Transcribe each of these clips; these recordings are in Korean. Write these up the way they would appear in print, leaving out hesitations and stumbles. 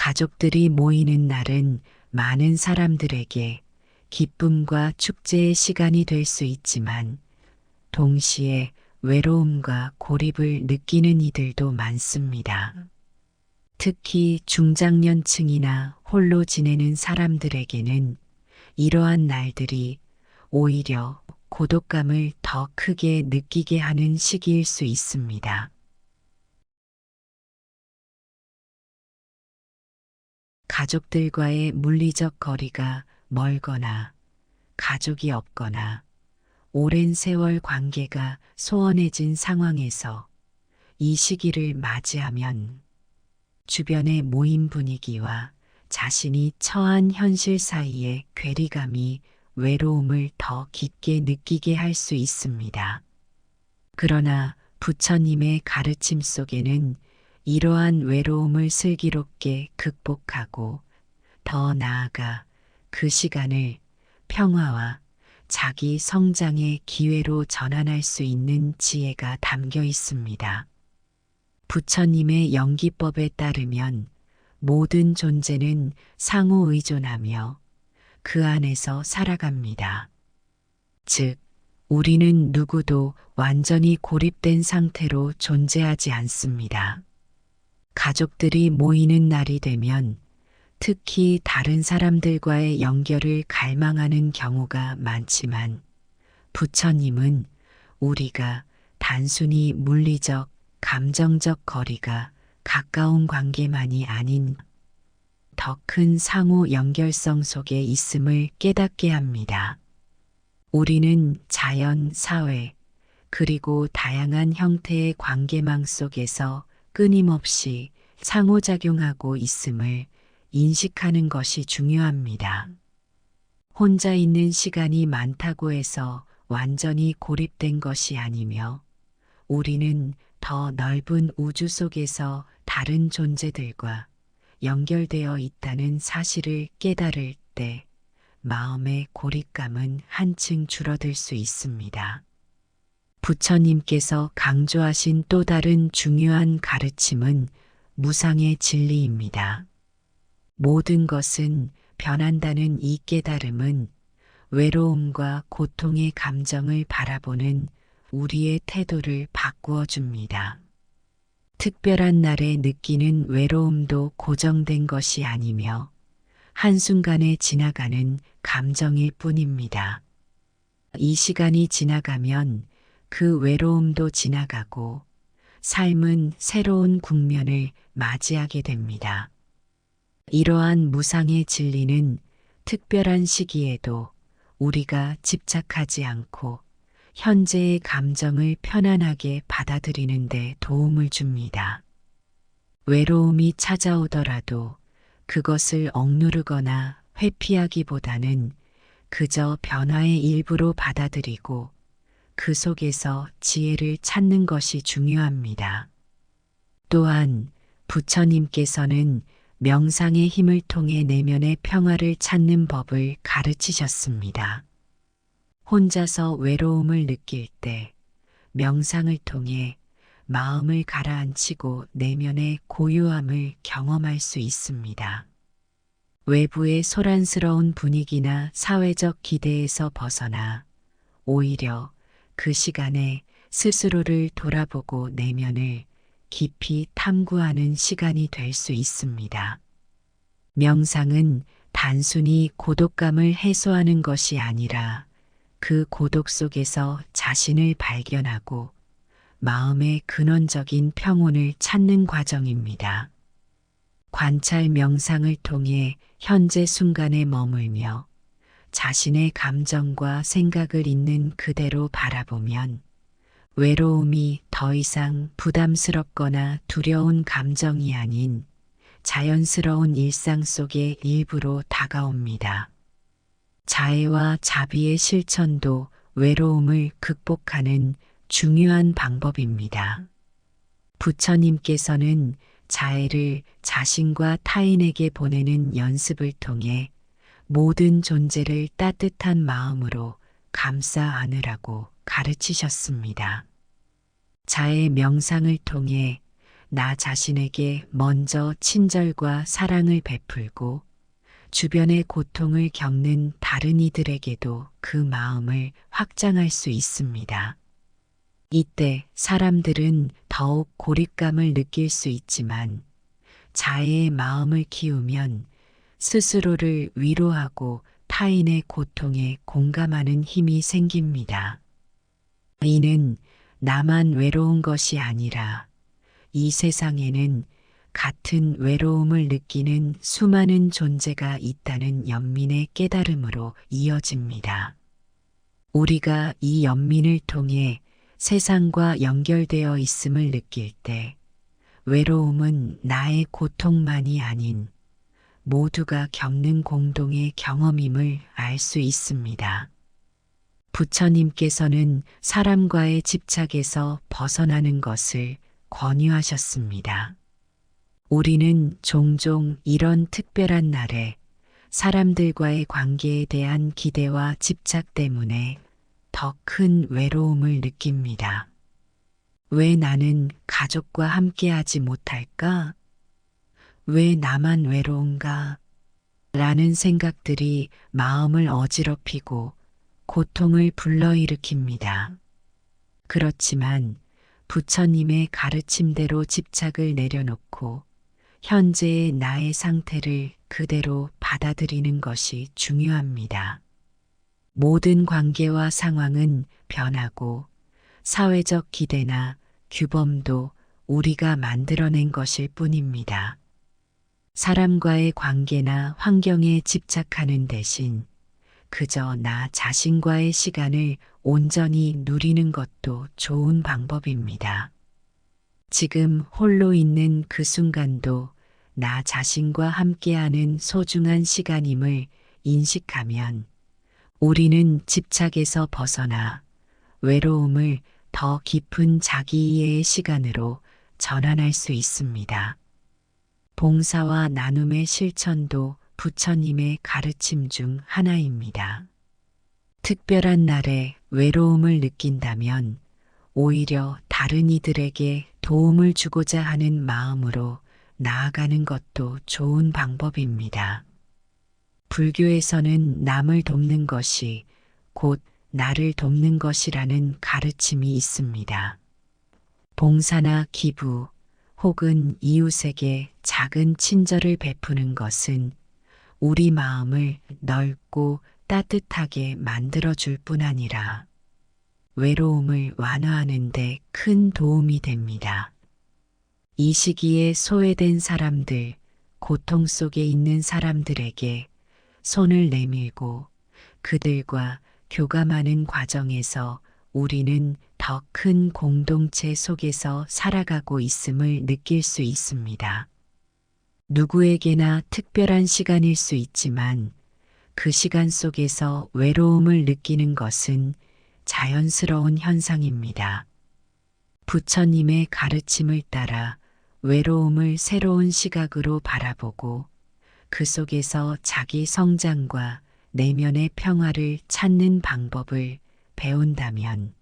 가족들이 모이는 날은 많은 사람들에게 기쁨과 축제의 시간이 될 수 있지만 동시에 외로움과 고립을 느끼는 이들도 많습니다. 특히 중장년층이나 홀로 지내는 사람들에게는 이러한 날들이 오히려 고독감을 더 크게 느끼게 하는 시기일 수 있습니다. 가족들과의 물리적 거리가 멀거나 가족이 없거나 오랜 세월 관계가 소원해진 상황에서 이 시기를 맞이하면 주변의 모임 분위기와 자신이 처한 현실 사이의 괴리감이 외로움을 더 깊게 느끼게 할 수 있습니다. 그러나 부처님의 가르침 속에는 이러한 외로움을 슬기롭게 극복하고 더 나아가 그 시간을 평화와 자기 성장의 기회로 전환할 수 있는 지혜가 담겨 있습니다. 부처님의 영기법에 따르면 모든 존재는 상호 의존하며 그 안에서 살아갑니다. 즉, 우리는 누구도 완전히 고립된 상태로 존재하지 않습니다. 가족들이 모이는 날이 되면 특히 다른 사람들과의 연결을 갈망하는 경우가 많지만 부처님은 우리가 단순히 물리적, 감정적 거리가 가까운 관계만이 아닌 더 큰 상호 연결성 속에 있음을 깨닫게 합니다. 우리는 자연, 사회, 그리고 다양한 형태의 관계망 속에서 끊임없이 상호작용하고 있음을 인식하는 것이 중요합니다. 혼자 있는 시간이 많다고 해서 완전히 고립된 것이 아니며 우리는 더 넓은 우주 속에서 다른 존재들과 연결되어 있다는 사실을 깨달을 때 마음의 고립감은 한층 줄어들 수 있습니다. 부처님께서 강조하신 또 다른 중요한 가르침은 무상의 진리입니다. 모든 것은 변한다는 이 깨달음은 외로움과 고통의 감정을 바라보는 우리의 태도를 바꾸어 줍니다. 특별한 날에 느끼는 외로움도 고정된 것이 아니며 한순간에 지나가는 감정일 뿐입니다. 이 시간이 지나가면 그 외로움도 지나가고 삶은 새로운 국면을 맞이하게 됩니다. 이러한 무상의 진리는 특별한 시기에도 우리가 집착하지 않고 현재의 감정을 편안하게 받아들이는 데 도움을 줍니다. 외로움이 찾아오더라도 그것을 억누르거나 회피하기보다는 그저 변화의 일부로 받아들이고 그 속에서 지혜를 찾는 것이 중요합니다. 또한 부처님께서는 명상의 힘을 통해 내면의 평화를 찾는 법을 가르치셨습니다. 혼자서 외로움을 느낄 때 명상을 통해 마음을 가라앉히고 내면의 고요함을 경험할 수 있습니다. 외부의 소란스러운 분위기나 사회적 기대에서 벗어나 오히려 그 시간에 스스로를 돌아보고 내면을 깊이 탐구하는 시간이 될 수 있습니다. 명상은 단순히 고독감을 해소하는 것이 아니라 그 고독 속에서 자신을 발견하고 마음의 근원적인 평온을 찾는 과정입니다. 관찰 명상을 통해 현재 순간에 머물며 자신의 감정과 생각을 있는 그대로 바라보면 외로움이 더 이상 부담스럽거나 두려운 감정이 아닌 자연스러운 일상 속의 일부로 다가옵니다. 자애와 자비의 실천도 외로움을 극복하는 중요한 방법입니다. 부처님께서는 자애를 자신과 타인에게 보내는 연습을 통해 모든 존재를 따뜻한 마음으로 감싸 안으라고 가르치셨습니다. 자애 명상을 통해 나 자신에게 먼저 친절과 사랑을 베풀고 주변의 고통을 겪는 다른 이들에게도 그 마음을 확장할 수 있습니다. 이때 사람들은 더욱 고립감을 느낄 수 있지만 자애의 마음을 키우면 스스로를 위로하고 타인의 고통에 공감하는 힘이 생깁니다. 이는 나만 외로운 것이 아니라 이 세상에는 같은 외로움을 느끼는 수많은 존재가 있다는 연민의 깨달음으로 이어집니다. 우리가 이 연민을 통해 세상과 연결되어 있음을 느낄 때 외로움은 나의 고통만이 아닌 모두가 겪는 공동의 경험임을 알 수 있습니다. 부처님께서는 사람과의 집착에서 벗어나는 것을 권유하셨습니다. 우리는 종종 이런 특별한 날에 사람들과의 관계에 대한 기대와 집착 때문에 더 큰 외로움을 느낍니다. 왜 나는 가족과 함께하지 못할까? 왜 나만 외로운가? 라는 생각들이 마음을 어지럽히고 고통을 불러일으킵니다. 그렇지만 부처님의 가르침대로 집착을 내려놓고 현재의 나의 상태를 그대로 받아들이는 것이 중요합니다. 모든 관계와 상황은 변하고 사회적 기대나 규범도 우리가 만들어낸 것일 뿐입니다. 사람과의 관계나 환경에 집착하는 대신 그저 나 자신과의 시간을 온전히 누리는 것도 좋은 방법입니다. 지금 홀로 있는 그 순간도 나 자신과 함께하는 소중한 시간임을 인식하면 우리는 집착에서 벗어나 외로움을 더 깊은 자기이해의 시간으로 전환할 수 있습니다. 봉사와 나눔의 실천도 부처님의 가르침 중 하나입니다. 특별한 날에 외로움을 느낀다면 오히려 다른 이들에게 도움을 주고자 하는 마음으로 나아가는 것도 좋은 방법입니다. 불교에서는 남을 돕는 것이 곧 나를 돕는 것이라는 가르침이 있습니다. 봉사나 기부 혹은 이웃에게 작은 친절을 베푸는 것은 우리 마음을 넓고 따뜻하게 만들어줄 뿐 아니라 외로움을 완화하는 데 큰 도움이 됩니다. 이 시기에 소외된 사람들, 고통 속에 있는 사람들에게 손을 내밀고 그들과 교감하는 과정에서 우리는 더 큰 공동체 속에서 살아가고 있음을 느낄 수 있습니다. 누구에게나 특별한 시간일 수 있지만 그 시간 속에서 외로움을 느끼는 것은 자연스러운 현상입니다. 부처님의 가르침을 따라 외로움을 새로운 시각으로 바라보고 그 속에서 자기 성장과 내면의 평화를 찾는 방법을 배운다면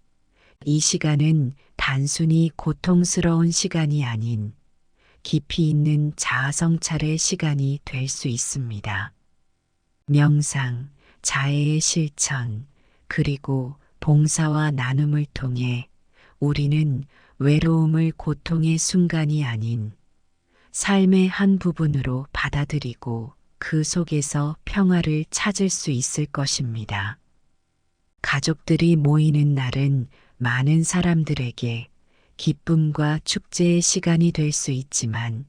이 시간은 단순히 고통스러운 시간이 아닌 깊이 있는 자아성찰의 시간이 될 수 있습니다. 명상, 자애의 실천, 그리고 봉사와 나눔을 통해 우리는 외로움을 고통의 순간이 아닌 삶의 한 부분으로 받아들이고 그 속에서 평화를 찾을 수 있을 것입니다. 가족들이 모이는 날은 많은 사람들에게 기쁨과 축제의 시간이 될 수 있지만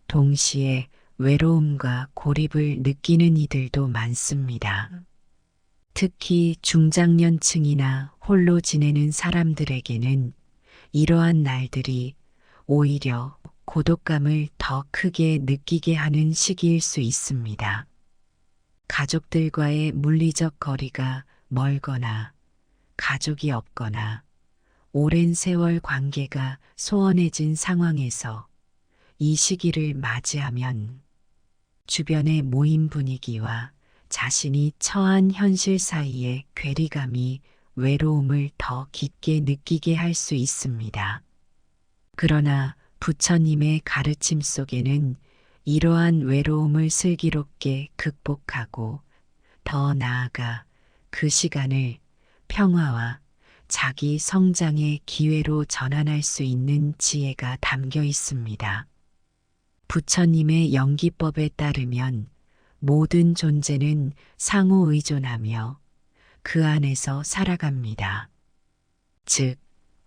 동시에 외로움과 고립을 느끼는 이들도 많습니다. 특히 중장년층이나 홀로 지내는 사람들에게는 이러한 날들이 오히려 고독감을 더 크게 느끼게 하는 시기일 수 있습니다. 가족들과의 물리적 거리가 멀거나 가족이 없거나 오랜 세월 관계가 소원해진 상황에서 이 시기를 맞이하면 주변의 모임 분위기와 자신이 처한 현실 사이의 괴리감이 외로움을 더 깊게 느끼게 할 수 있습니다. 그러나 부처님의 가르침 속에는 이러한 외로움을 슬기롭게 극복하고 더 나아가 그 시간을 평화와 자기 성장의 기회로 전환할 수 있는 지혜가 담겨 있습니다. 부처님의 연기법에 따르면 모든 존재는 상호 의존하며 그 안에서 살아갑니다. 즉,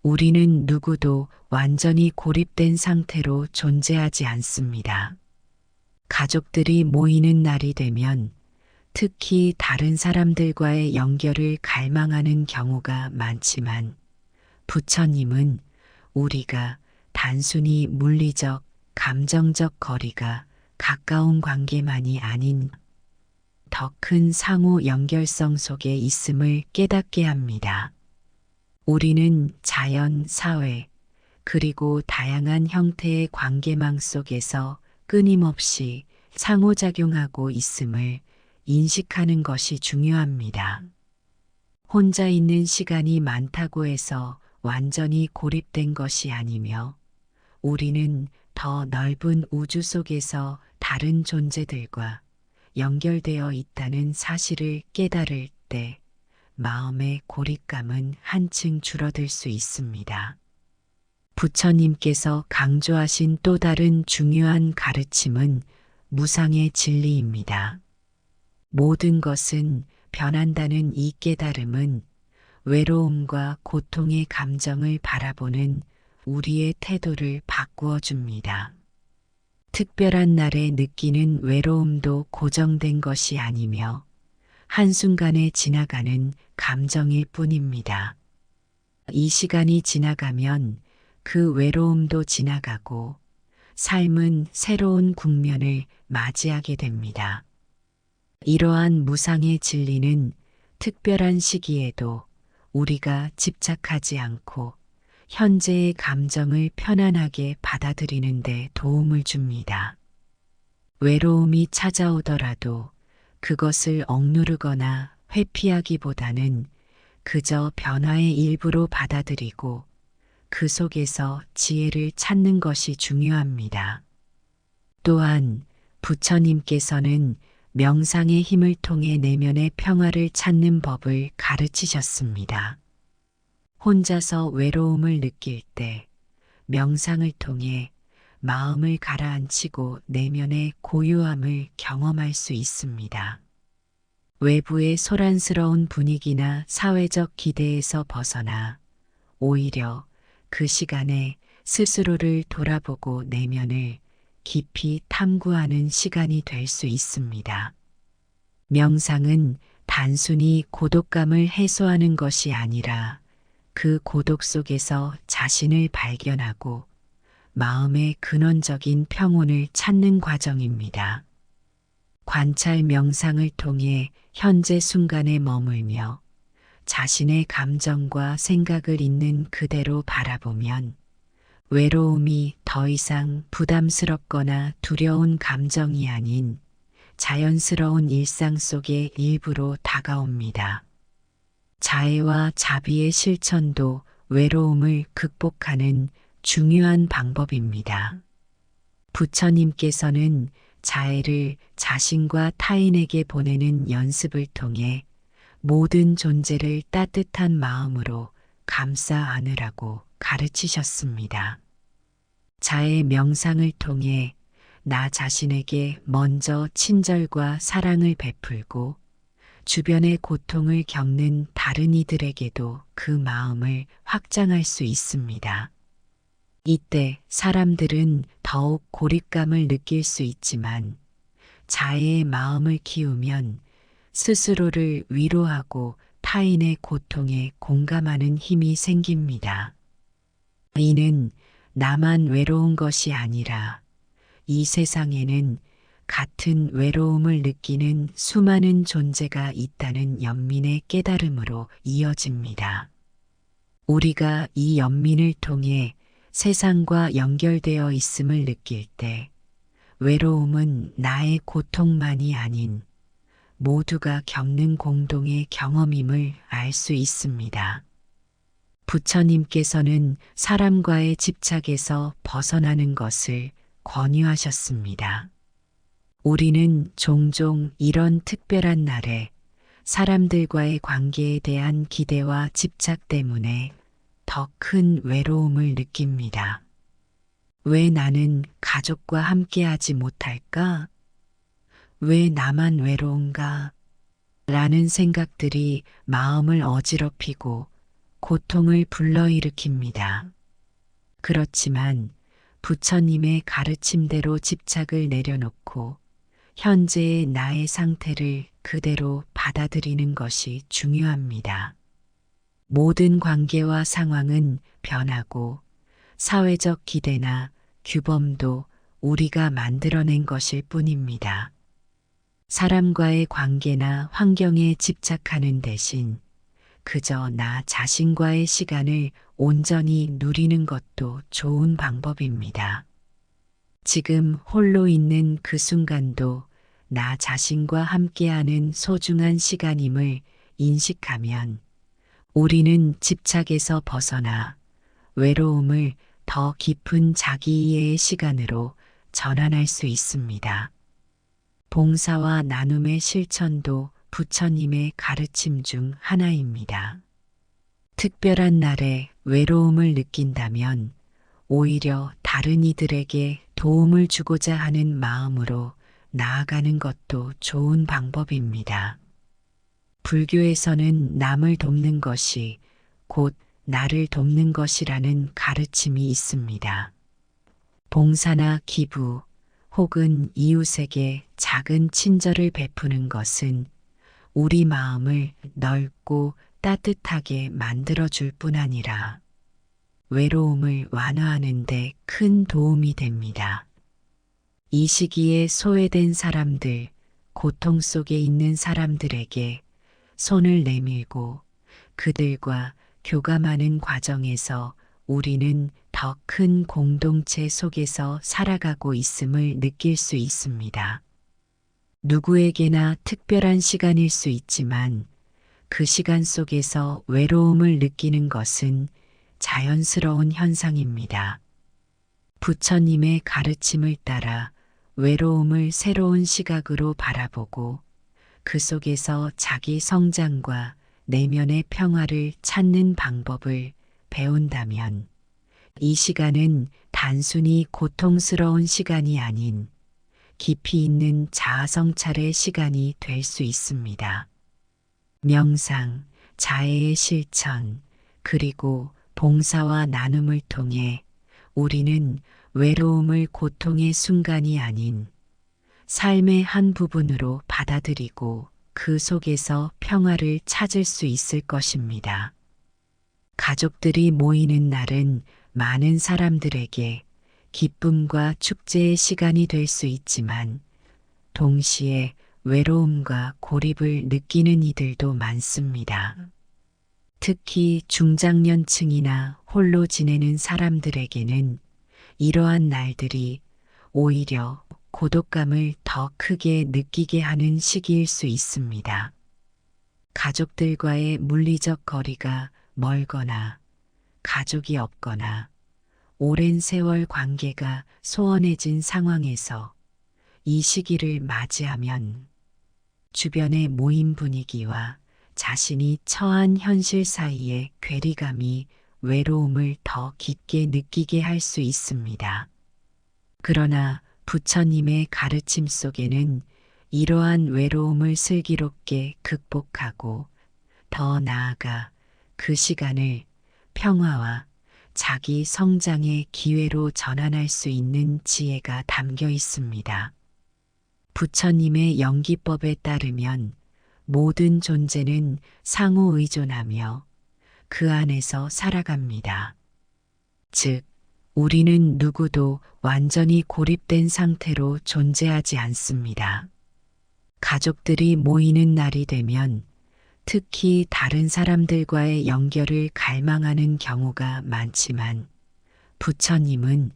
우리는 누구도 완전히 고립된 상태로 존재하지 않습니다. 가족들이 모이는 날이 되면 특히 다른 사람들과의 연결을 갈망하는 경우가 많지만 부처님은 우리가 단순히 물리적, 감정적 거리가 가까운 관계만이 아닌 더 큰 상호 연결성 속에 있음을 깨닫게 합니다. 우리는 자연, 사회, 그리고 다양한 형태의 관계망 속에서 끊임없이 상호작용하고 있음을 인식하는 것이 중요합니다. 혼자 있는 시간이 많다고 해서 완전히 고립된 것이 아니며 우리는 더 넓은 우주 속에서 다른 존재들과 연결되어 있다는 사실을 깨달을 때 마음의 고립감은 한층 줄어들 수 있습니다. 부처님께서 강조하신 또 다른 중요한 가르침은 무상의 진리입니다. 모든 것은 변한다는 이 깨달음은 외로움과 고통의 감정을 바라보는 우리의 태도를 바꾸어 줍니다. 특별한 날에 느끼는 외로움도 고정된 것이 아니며 한순간에 지나가는 감정일 뿐입니다. 이 시간이 지나가면 그 외로움도 지나가고 삶은 새로운 국면을 맞이하게 됩니다. 이러한 무상의 진리는 특별한 시기에도 우리가 집착하지 않고 현재의 감정을 편안하게 받아들이는 데 도움을 줍니다. 외로움이 찾아오더라도 그것을 억누르거나 회피하기보다는 그저 변화의 일부로 받아들이고 그 속에서 지혜를 찾는 것이 중요합니다. 또한 부처님께서는 명상의 힘을 통해 내면의 평화를 찾는 법을 가르치셨습니다. 혼자서 외로움을 느낄 때 명상을 통해 마음을 가라앉히고 내면의 고요함을 경험할 수 있습니다. 외부의 소란스러운 분위기나 사회적 기대에서 벗어나 오히려 그 시간에 스스로를 돌아보고 내면을 깊이 탐구하는 시간이 될 수 있습니다. 명상은 단순히 고독감을 해소하는 것이 아니라 그 고독 속에서 자신을 발견하고 마음의 근원적인 평온을 찾는 과정입니다. 관찰 명상을 통해 현재 순간에 머물며 자신의 감정과 생각을 있는 그대로 바라보면 외로움이 더 이상 부담스럽거나 두려운 감정이 아닌 자연스러운 일상 속의 일부로 다가옵니다. 자애와 자비의 실천도 외로움을 극복하는 중요한 방법입니다. 부처님께서는 자애를 자신과 타인에게 보내는 연습을 통해 모든 존재를 따뜻한 마음으로 감싸 안으라고 가르치셨습니다. 자애 명상을 통해 나 자신에게 먼저 친절과 사랑을 베풀고 주변의 고통을 겪는 다른 이들에게도 그 마음을 확장할 수 있습니다. 이때 사람들은 더욱 고립감을 느낄 수 있지만 자애의 마음을 키우면 스스로를 위로하고 타인의 고통에 공감하는 힘이 생깁니다. 이는 나만 외로운 것이 아니라 이 세상에는 같은 외로움을 느끼는 수많은 존재가 있다는 연민의 깨달음으로 이어집니다. 우리가 이 연민을 통해 세상과 연결되어 있음을 느낄 때 외로움은 나의 고통만이 아닌 모두가 겪는 공동의 경험임을 알 수 있습니다. 부처님께서는 사람과의 집착에서 벗어나는 것을 권유하셨습니다. 우리는 종종 이런 특별한 날에 사람들과의 관계에 대한 기대와 집착 때문에 더 큰 외로움을 느낍니다. 왜 나는 가족과 함께하지 못할까? 왜 나만 외로운가? 라는 생각들이 마음을 어지럽히고 고통을 불러일으킵니다. 그렇지만 부처님의 가르침대로 집착을 내려놓고 현재의 나의 상태를 그대로 받아들이는 것이 중요합니다. 모든 관계와 상황은 변하고 사회적 기대나 규범도 우리가 만들어낸 것일 뿐입니다. 사람과의 관계나 환경에 집착하는 대신 그저 나 자신과의 시간을 온전히 누리는 것도 좋은 방법입니다. 지금 홀로 있는 그 순간도 나 자신과 함께하는 소중한 시간임을 인식하면 우리는 집착에서 벗어나 외로움을 더 깊은 자기이해의 시간으로 전환할 수 있습니다. 봉사와 나눔의 실천도 부처님의 가르침 중 하나입니다. 특별한 날에 외로움을 느낀다면 오히려 다른 이들에게 도움을 주고자 하는 마음으로 나아가는 것도 좋은 방법입니다. 불교에서는 남을 돕는 것이 곧 나를 돕는 것이라는 가르침이 있습니다. 봉사나 기부 혹은 이웃에게 작은 친절을 베푸는 것은 우리 마음을 넓고 따뜻하게 만들어줄 뿐 아니라 외로움을 완화하는 데 큰 도움이 됩니다. 이 시기에 소외된 사람들, 고통 속에 있는 사람들에게 손을 내밀고 그들과 교감하는 과정에서 우리는 더 큰 공동체 속에서 살아가고 있음을 느낄 수 있습니다. 누구에게나 특별한 시간일 수 있지만 그 시간 속에서 외로움을 느끼는 것은 자연스러운 현상입니다. 부처님의 가르침을 따라 외로움을 새로운 시각으로 바라보고 그 속에서 자기 성장과 내면의 평화를 찾는 방법을 배운다면 이 시간은 단순히 고통스러운 시간이 아닌 깊이 있는 자아성찰의 시간이 될 수 있습니다. 명상, 자애의 실천, 그리고 봉사와 나눔을 통해 우리는 외로움을 고통의 순간이 아닌 삶의 한 부분으로 받아들이고 그 속에서 평화를 찾을 수 있을 것입니다. 가족들이 모이는 날은 많은 사람들에게 기쁨과 축제의 시간이 될 수 있지만 동시에 외로움과 고립을 느끼는 이들도 많습니다. 특히 중장년층이나 홀로 지내는 사람들에게는 이러한 날들이 오히려 고독감을 더 크게 느끼게 하는 시기일 수 있습니다. 가족들과의 물리적 거리가 멀거나 가족이 없거나 오랜 세월 관계가 소원해진 상황에서 이 시기를 맞이하면 주변의 모임 분위기와 자신이 처한 현실 사이의 괴리감이 외로움을 더 깊게 느끼게 할 수 있습니다. 그러나 부처님의 가르침 속에는 이러한 외로움을 슬기롭게 극복하고 더 나아가 그 시간을 평화와 자기 성장의 기회로 전환할 수 있는 지혜가 담겨 있습니다. 부처님의 연기법에 따르면 모든 존재는 상호 의존하며 그 안에서 살아갑니다. 즉, 우리는 누구도 완전히 고립된 상태로 존재하지 않습니다. 가족들이 모이는 날이 되면 특히 다른 사람들과의 연결을 갈망하는 경우가 많지만 부처님은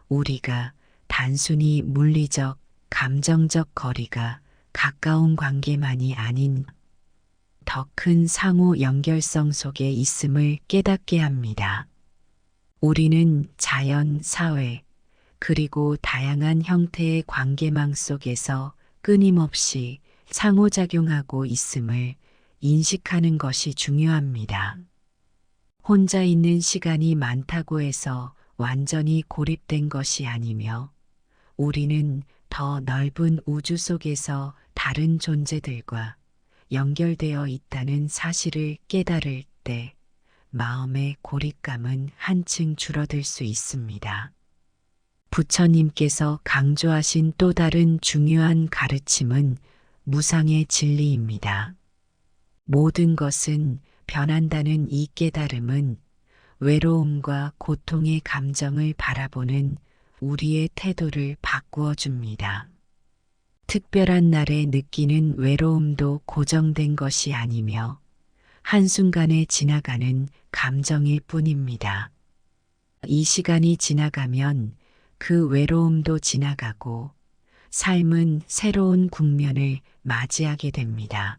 우리가 단순히 물리적, 감정적 거리가 가까운 관계만이 아닌 더 큰 상호 연결성 속에 있음을 깨닫게 합니다. 우리는 자연, 사회, 그리고 다양한 형태의 관계망 속에서 끊임없이 상호작용하고 있음을 인식하는 것이 중요합니다. 혼자 있는 시간이 많다고 해서 완전히 고립된 것이 아니며 우리는 더 넓은 우주 속에서 다른 존재들과 연결되어 있다는 사실을 깨달을 때 마음의 고립감은 한층 줄어들 수 있습니다. 부처님께서 강조하신 또 다른 중요한 가르침은 무상의 진리입니다. 모든 것은 변한다는 이 깨달음은 외로움과 고통의 감정을 바라보는 우리의 태도를 바꾸어 줍니다. 특별한 날에 느끼는 외로움도 고정된 것이 아니며 한순간에 지나가는 감정일 뿐입니다. 이 시간이 지나가면 그 외로움도 지나가고 삶은 새로운 국면을 맞이하게 됩니다.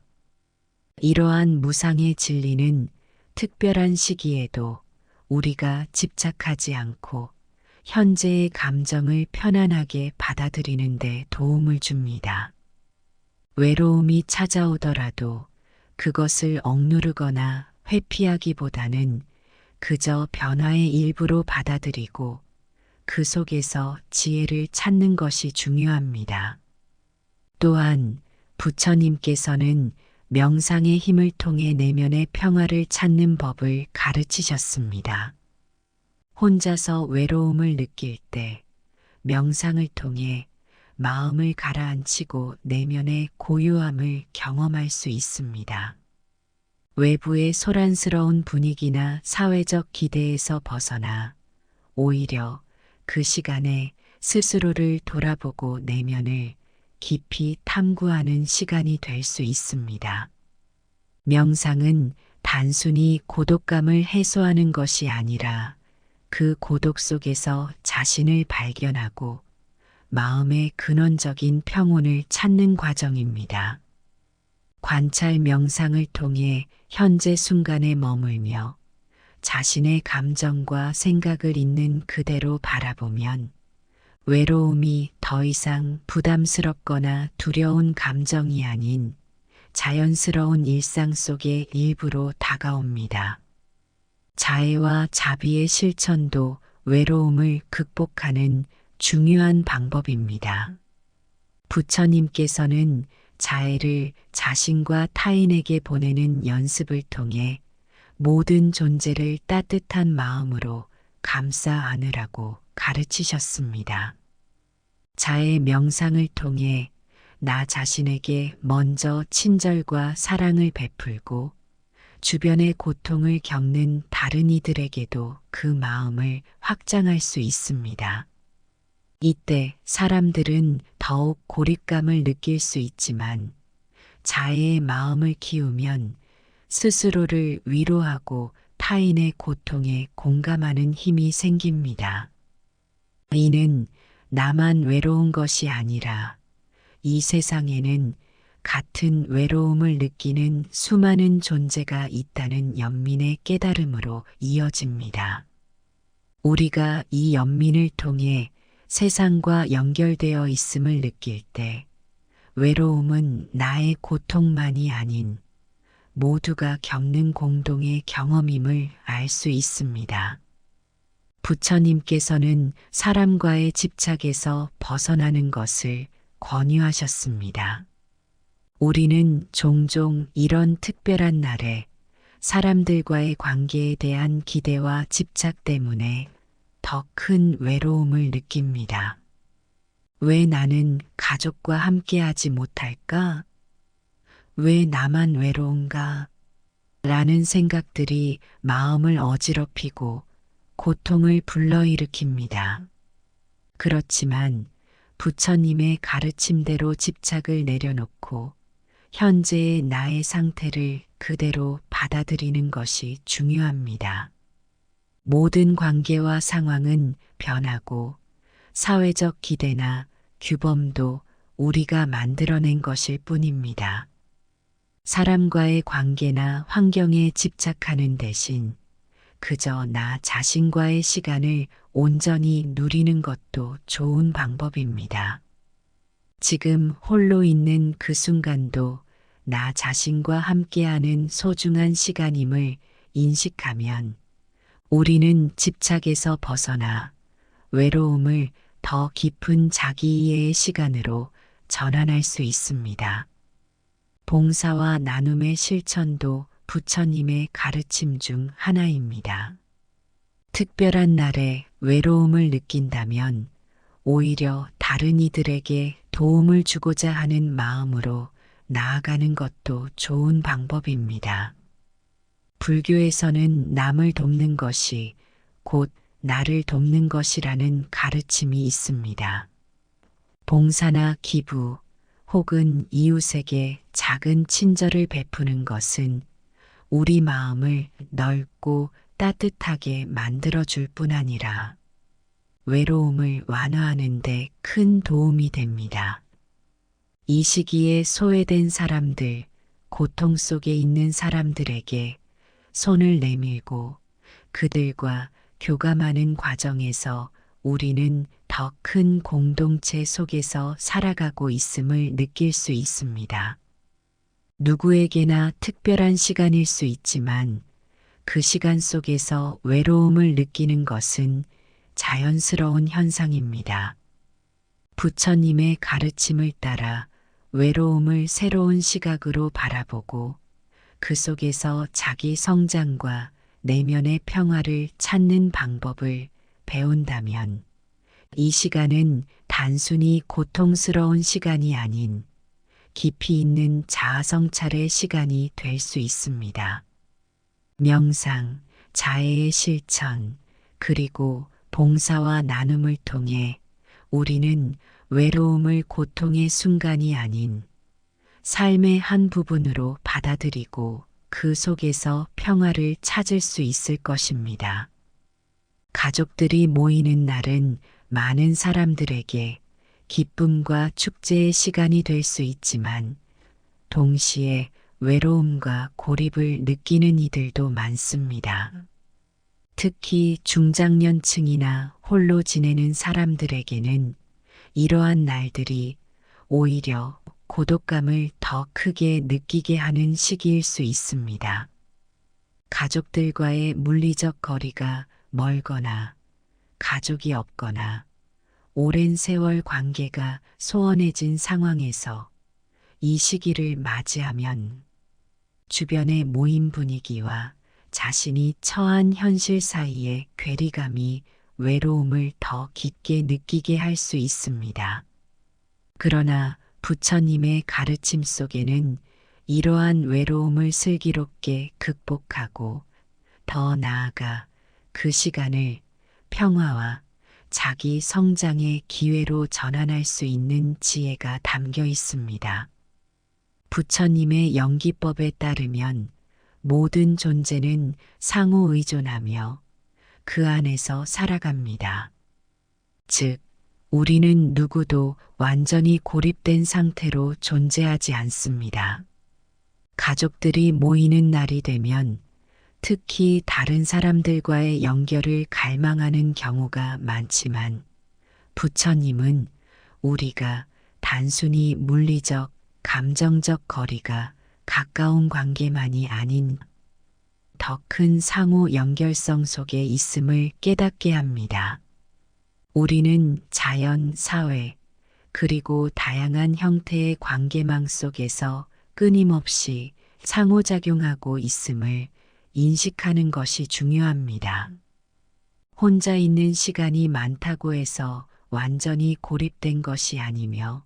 이러한 무상의 진리는 특별한 시기에도 우리가 집착하지 않고 현재의 감정을 편안하게 받아들이는 데 도움을 줍니다. 외로움이 찾아오더라도 그것을 억누르거나 회피하기보다는 그저 변화의 일부로 받아들이고 그 속에서 지혜를 찾는 것이 중요합니다. 또한 부처님께서는 명상의 힘을 통해 내면의 평화를 찾는 법을 가르치셨습니다. 혼자서 외로움을 느낄 때 명상을 통해 마음을 가라앉히고 내면의 고요함을 경험할 수 있습니다. 외부의 소란스러운 분위기나 사회적 기대에서 벗어나 오히려 그 시간에 스스로를 돌아보고 내면을 깊이 탐구하는 시간이 될 수 있습니다. 명상은 단순히 고독감을 해소하는 것이 아니라 그 고독 속에서 자신을 발견하고 마음의 근원적인 평온을 찾는 과정입니다. 관찰 명상을 통해 현재 순간에 머물며 자신의 감정과 생각을 있는 그대로 바라보면 외로움이 더 이상 부담스럽거나 두려운 감정이 아닌 자연스러운 일상 속의 일부로 다가옵니다. 자애와 자비의 실천도 외로움을 극복하는 중요한 방법입니다. 부처님께서는 자애를 자신과 타인에게 보내는 연습을 통해 모든 존재를 따뜻한 마음으로 감싸 안으라고 가르치셨습니다. 자애 명상을 통해 나 자신에게 먼저 친절과 사랑을 베풀고 주변의 고통을 겪는 다른 이들에게도 그 마음을 확장할 수 있습니다. 이때 사람들은 더욱 고립감을 느낄 수 있지만 자애의 마음을 키우면 스스로를 위로하고 타인의 고통에 공감하는 힘이 생깁니다. 이는 나만 외로운 것이 아니라 이 세상에는 같은 외로움을 느끼는 수많은 존재가 있다는 연민의 깨달음으로 이어집니다. 우리가 이 연민을 통해 세상과 연결되어 있음을 느낄 때 외로움은 나의 고통만이 아닌 모두가 겪는 공동의 경험임을 알 수 있습니다. 부처님께서는 사람과의 집착에서 벗어나는 것을 권유하셨습니다. 우리는 종종 이런 특별한 날에 사람들과의 관계에 대한 기대와 집착 때문에 더 큰 외로움을 느낍니다. 왜 나는 가족과 함께하지 못할까? 왜 나만 외로운가? 라는 생각들이 마음을 어지럽히고 고통을 불러일으킵니다. 그렇지만 부처님의 가르침대로 집착을 내려놓고 현재의 나의 상태를 그대로 받아들이는 것이 중요합니다. 모든 관계와 상황은 변하고 사회적 기대나 규범도 우리가 만들어낸 것일 뿐입니다. 사람과의 관계나 환경에 집착하는 대신 그저 나 자신과의 시간을 온전히 누리는 것도 좋은 방법입니다. 지금 홀로 있는 그 순간도 나 자신과 함께하는 소중한 시간임을 인식하면 우리는 집착에서 벗어나 외로움을 더 깊은 자기 이해의 시간으로 전환할 수 있습니다. 봉사와 나눔의 실천도 부처님의 가르침 중 하나입니다. 특별한 날에 외로움을 느낀다면 오히려 다른 이들에게 도움을 주고자 하는 마음으로 나아가는 것도 좋은 방법입니다. 불교에서는 남을 돕는 것이 곧 나를 돕는 것이라는 가르침이 있습니다. 봉사나 기부 혹은 이웃에게 작은 친절을 베푸는 것은 우리 마음을 넓고 따뜻하게 만들어줄 뿐 아니라 외로움을 완화하는 데 큰 도움이 됩니다. 이 시기에 소외된 사람들, 고통 속에 있는 사람들에게 손을 내밀고 그들과 교감하는 과정에서 우리는 더 큰 공동체 속에서 살아가고 있음을 느낄 수 있습니다. 누구에게나 특별한 시간일 수 있지만 그 시간 속에서 외로움을 느끼는 것은 자연스러운 현상입니다. 부처님의 가르침을 따라 외로움을 새로운 시각으로 바라보고 그 속에서 자기 성장과 내면의 평화를 찾는 방법을 배운다면 이 시간은 단순히 고통스러운 시간이 아닌 깊이 있는 자아성찰의 시간이 될 수 있습니다. 명상, 자애의 실천, 그리고 봉사와 나눔을 통해 우리는 외로움을 고통의 순간이 아닌 삶의 한 부분으로 받아들이고 그 속에서 평화를 찾을 수 있을 것입니다. 가족들이 모이는 날은 많은 사람들에게 기쁨과 축제의 시간이 될 수 있지만 동시에 외로움과 고립을 느끼는 이들도 많습니다. 특히 중장년층이나 홀로 지내는 사람들에게는 이러한 날들이 오히려 고독감을 더 크게 느끼게 하는 시기일 수 있습니다. 가족들과의 물리적 거리가 멀거나 가족이 없거나 오랜 세월 관계가 소원해진 상황에서 이 시기를 맞이하면 주변의 모임 분위기와 자신이 처한 현실 사이의 괴리감이 외로움을 더 깊게 느끼게 할 수 있습니다. 그러나 부처님의 가르침 속에는 이러한 외로움을 슬기롭게 극복하고 더 나아가 그 시간을 평화와 자기 성장의 기회로 전환할 수 있는 지혜가 담겨 있습니다. 부처님의 연기법에 따르면 모든 존재는 상호 의존하며 그 안에서 살아갑니다. 즉, 우리는 누구도 완전히 고립된 상태로 존재하지 않습니다. 가족들이 모이는 날이 되면 특히 다른 사람들과의 연결을 갈망하는 경우가 많지만 부처님은 우리가 단순히 물리적, 감정적 거리가 가까운 관계만이 아닌 더 큰 상호 연결성 속에 있음을 깨닫게 합니다. 우리는 자연, 사회, 그리고 다양한 형태의 관계망 속에서 끊임없이 상호작용하고 있음을 인식하는 것이 중요합니다. 혼자 있는 시간이 많다고 해서 완전히 고립된 것이 아니며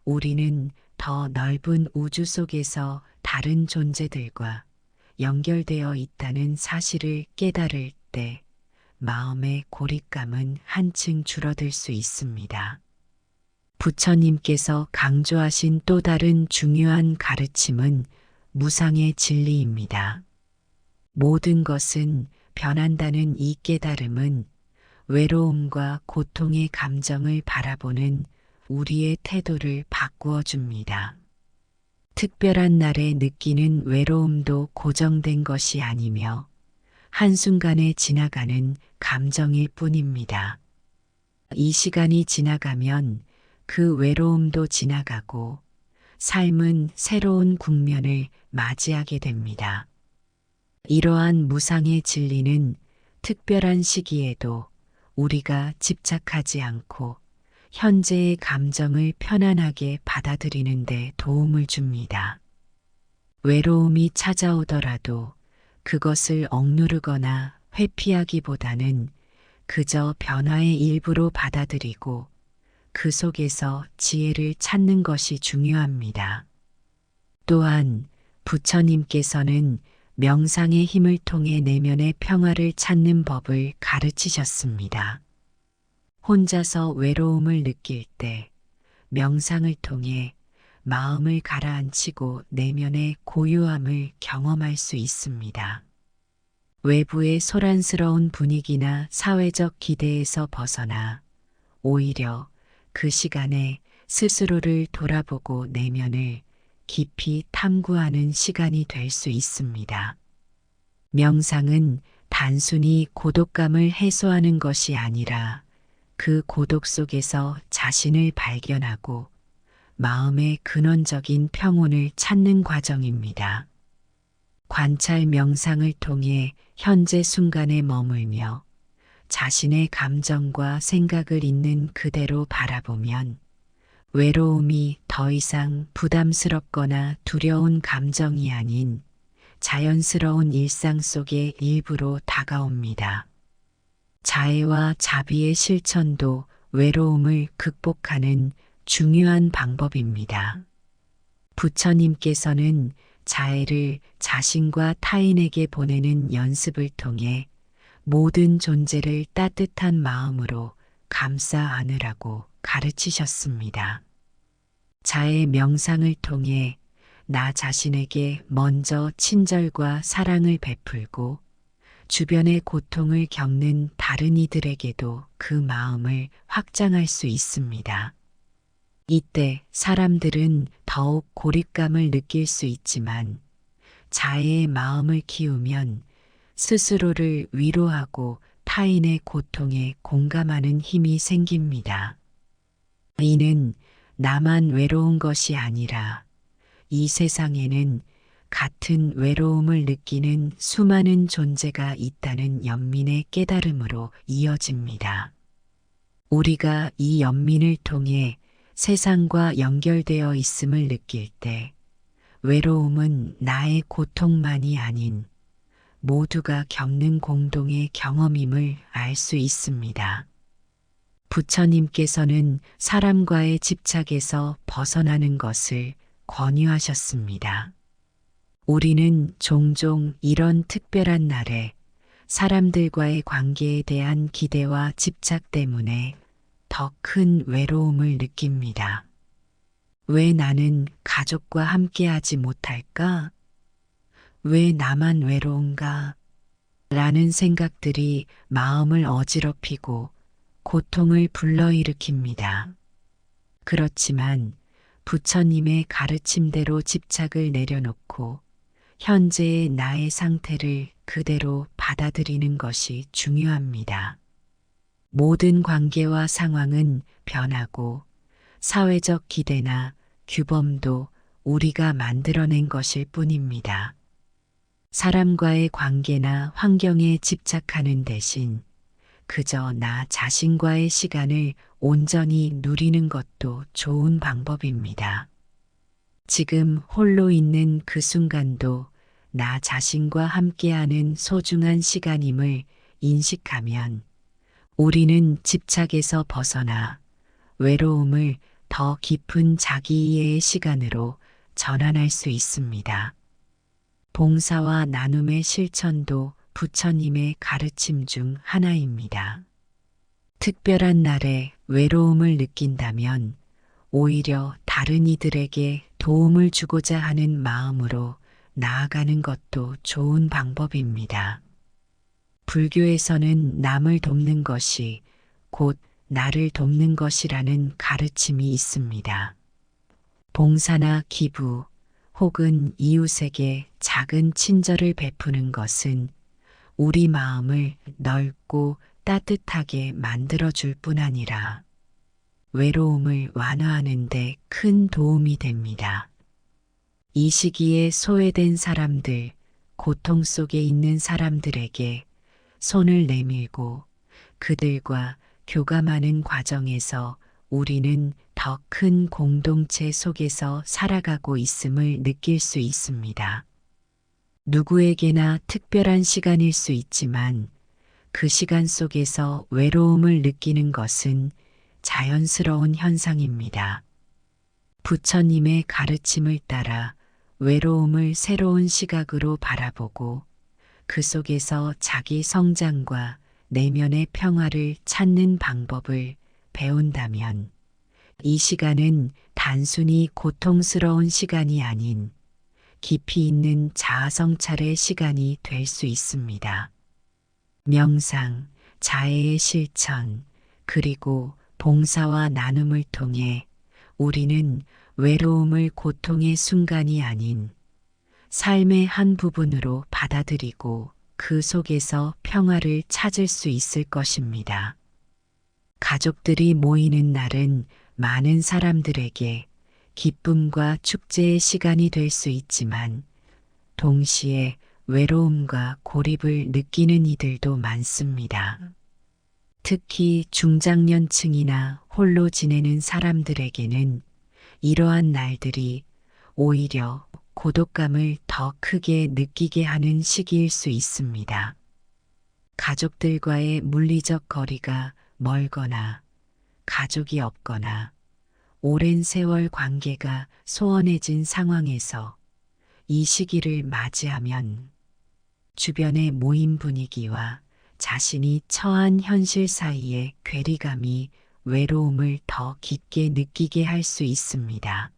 우리는 더 넓은 우주 속에서 다른 존재들과 연결되어 있다는 사실을 깨달을 때 마음의 고립감은 한층 줄어들 수 있습니다. 부처님께서 강조하신 또 다른 중요한 가르침은 무상의 진리입니다. 모든 것은 변한다는 이 깨달음은 외로움과 고통의 감정을 바라보는 우리의 태도를 바꾸어 줍니다. 특별한 날에 느끼는 외로움도 고정된 것이 아니며 한순간에 지나가는 감정일 뿐입니다. 이 시간이 지나가면 그 외로움도 지나가고 삶은 새로운 국면을 맞이하게 됩니다. 이러한 무상의 진리는 특별한 시기에도 우리가 집착하지 않고 현재의 감정을 편안하게 받아들이는 데 도움을 줍니다. 외로움이 찾아오더라도 그것을 억누르거나 회피하기보다는 그저 변화의 일부로 받아들이고 그 속에서 지혜를 찾는 것이 중요합니다. 또한 부처님께서는 명상의 힘을 통해 내면의 평화를 찾는 법을 가르치셨습니다. 혼자서 외로움을 느낄 때 명상을 통해 마음을 가라앉히고 내면의 고요함을 경험할 수 있습니다. 외부의 소란스러운 분위기나 사회적 기대에서 벗어나 오히려 그 시간에 스스로를 돌아보고 내면을 깊이 탐구하는 시간이 될 수 있습니다. 명상은 단순히 고독감을 해소하는 것이 아니라 그 고독 속에서 자신을 발견하고 마음의 근원적인 평온을 찾는 과정입니다. 관찰 명상을 통해 현재 순간에 머물며 자신의 감정과 생각을 있는 그대로 바라보면 외로움이 더 이상 부담스럽거나 두려운 감정이 아닌 자연스러운 일상 속의 일부로 다가옵니다. 자애와 자비의 실천도 외로움을 극복하는 중요한 방법입니다. 부처님께서는 자애를 자신과 타인에게 보내는 연습을 통해 모든 존재를 따뜻한 마음으로 감싸 안으라고 가르치셨습니다. 자애 명상을 통해 나 자신에게 먼저 친절과 사랑을 베풀고 주변의 고통을 겪는 다른 이들에게도 그 마음을 확장할 수 있습니다. 이때 사람들은 더욱 고립감을 느낄 수 있지만 자애의 마음을 키우면 스스로를 위로하고 타인의 고통에 공감하는 힘이 생깁니다. 이는 나만 외로운 것이 아니라 이 세상에는 같은 외로움을 느끼는 수많은 존재가 있다는 연민의 깨달음으로 이어집니다. 우리가 이 연민을 통해 세상과 연결되어 있음을 느낄 때 외로움은 나의 고통만이 아닌 모두가 겪는 공동의 경험임을 알 수 있습니다. 부처님께서는 사람과의 집착에서 벗어나는 것을 권유하셨습니다. 우리는 종종 이런 특별한 날에 사람들과의 관계에 대한 기대와 집착 때문에 더 큰 외로움을 느낍니다. 왜 나는 가족과 함께하지 못할까? 왜 나만 외로운가? 라는 생각들이 마음을 어지럽히고 고통을 불러일으킵니다. 그렇지만 부처님의 가르침대로 집착을 내려놓고 현재의 나의 상태를 그대로 받아들이는 것이 중요합니다. 모든 관계와 상황은 변하고 사회적 기대나 규범도 우리가 만들어낸 것일 뿐입니다. 사람과의 관계나 환경에 집착하는 대신 그저 나 자신과의 시간을 온전히 누리는 것도 좋은 방법입니다. 지금 홀로 있는 그 순간도 나 자신과 함께하는 소중한 시간임을 인식하면 우리는 집착에서 벗어나 외로움을 더 깊은 자기이해의 시간으로 전환할 수 있습니다. 봉사와 나눔의 실천도 부처님의 가르침 중 하나입니다. 특별한 날에 외로움을 느낀다면 오히려 다른 이들에게 도움을 주고자 하는 마음으로 나아가는 것도 좋은 방법입니다. 불교에서는 남을 돕는 것이 곧 나를 돕는 것이라는 가르침이 있습니다. 봉사나 기부, 혹은 이웃에게 작은 친절을 베푸는 것은 우리 마음을 넓고 따뜻하게 만들어줄 뿐 아니라 외로움을 완화하는 데 큰 도움이 됩니다. 이 시기에 소외된 사람들, 고통 속에 있는 사람들에게 손을 내밀고 그들과 교감하는 과정에서 우리는 더 큰 공동체 속에서 살아가고 있음을 느낄 수 있습니다. 누구에게나 특별한 시간일 수 있지만 그 시간 속에서 외로움을 느끼는 것은 자연스러운 현상입니다. 부처님의 가르침을 따라 외로움을 새로운 시각으로 바라보고 그 속에서 자기 성장과 내면의 평화를 찾는 방법을 배운다면 이 시간은 단순히 고통스러운 시간이 아닌 깊이 있는 자아성찰의 시간이 될 수 있습니다. 명상, 자애의 실천, 그리고 봉사와 나눔을 통해 우리는 외로움을 고통의 순간이 아닌 삶의 한 부분으로 받아들이고 그 속에서 평화를 찾을 수 있을 것입니다. 가족들이 모이는 날은 많은 사람들에게 기쁨과 축제의 시간이 될 수 있지만 동시에 외로움과 고립을 느끼는 이들도 많습니다. 특히 중장년층이나 홀로 지내는 사람들에게는 이러한 날들이 오히려 고독감을 더 크게 느끼게 하는 시기일 수 있습니다. 가족들과의 물리적 거리가 멀거나 가족이 없거나 오랜 세월 관계가 소원해진 상황에서 이 시기를 맞이하면 주변의 모임 분위기와 자신이 처한 현실 사이의 괴리감이 외로움을 더 깊게 느끼게 할 수 있습니다.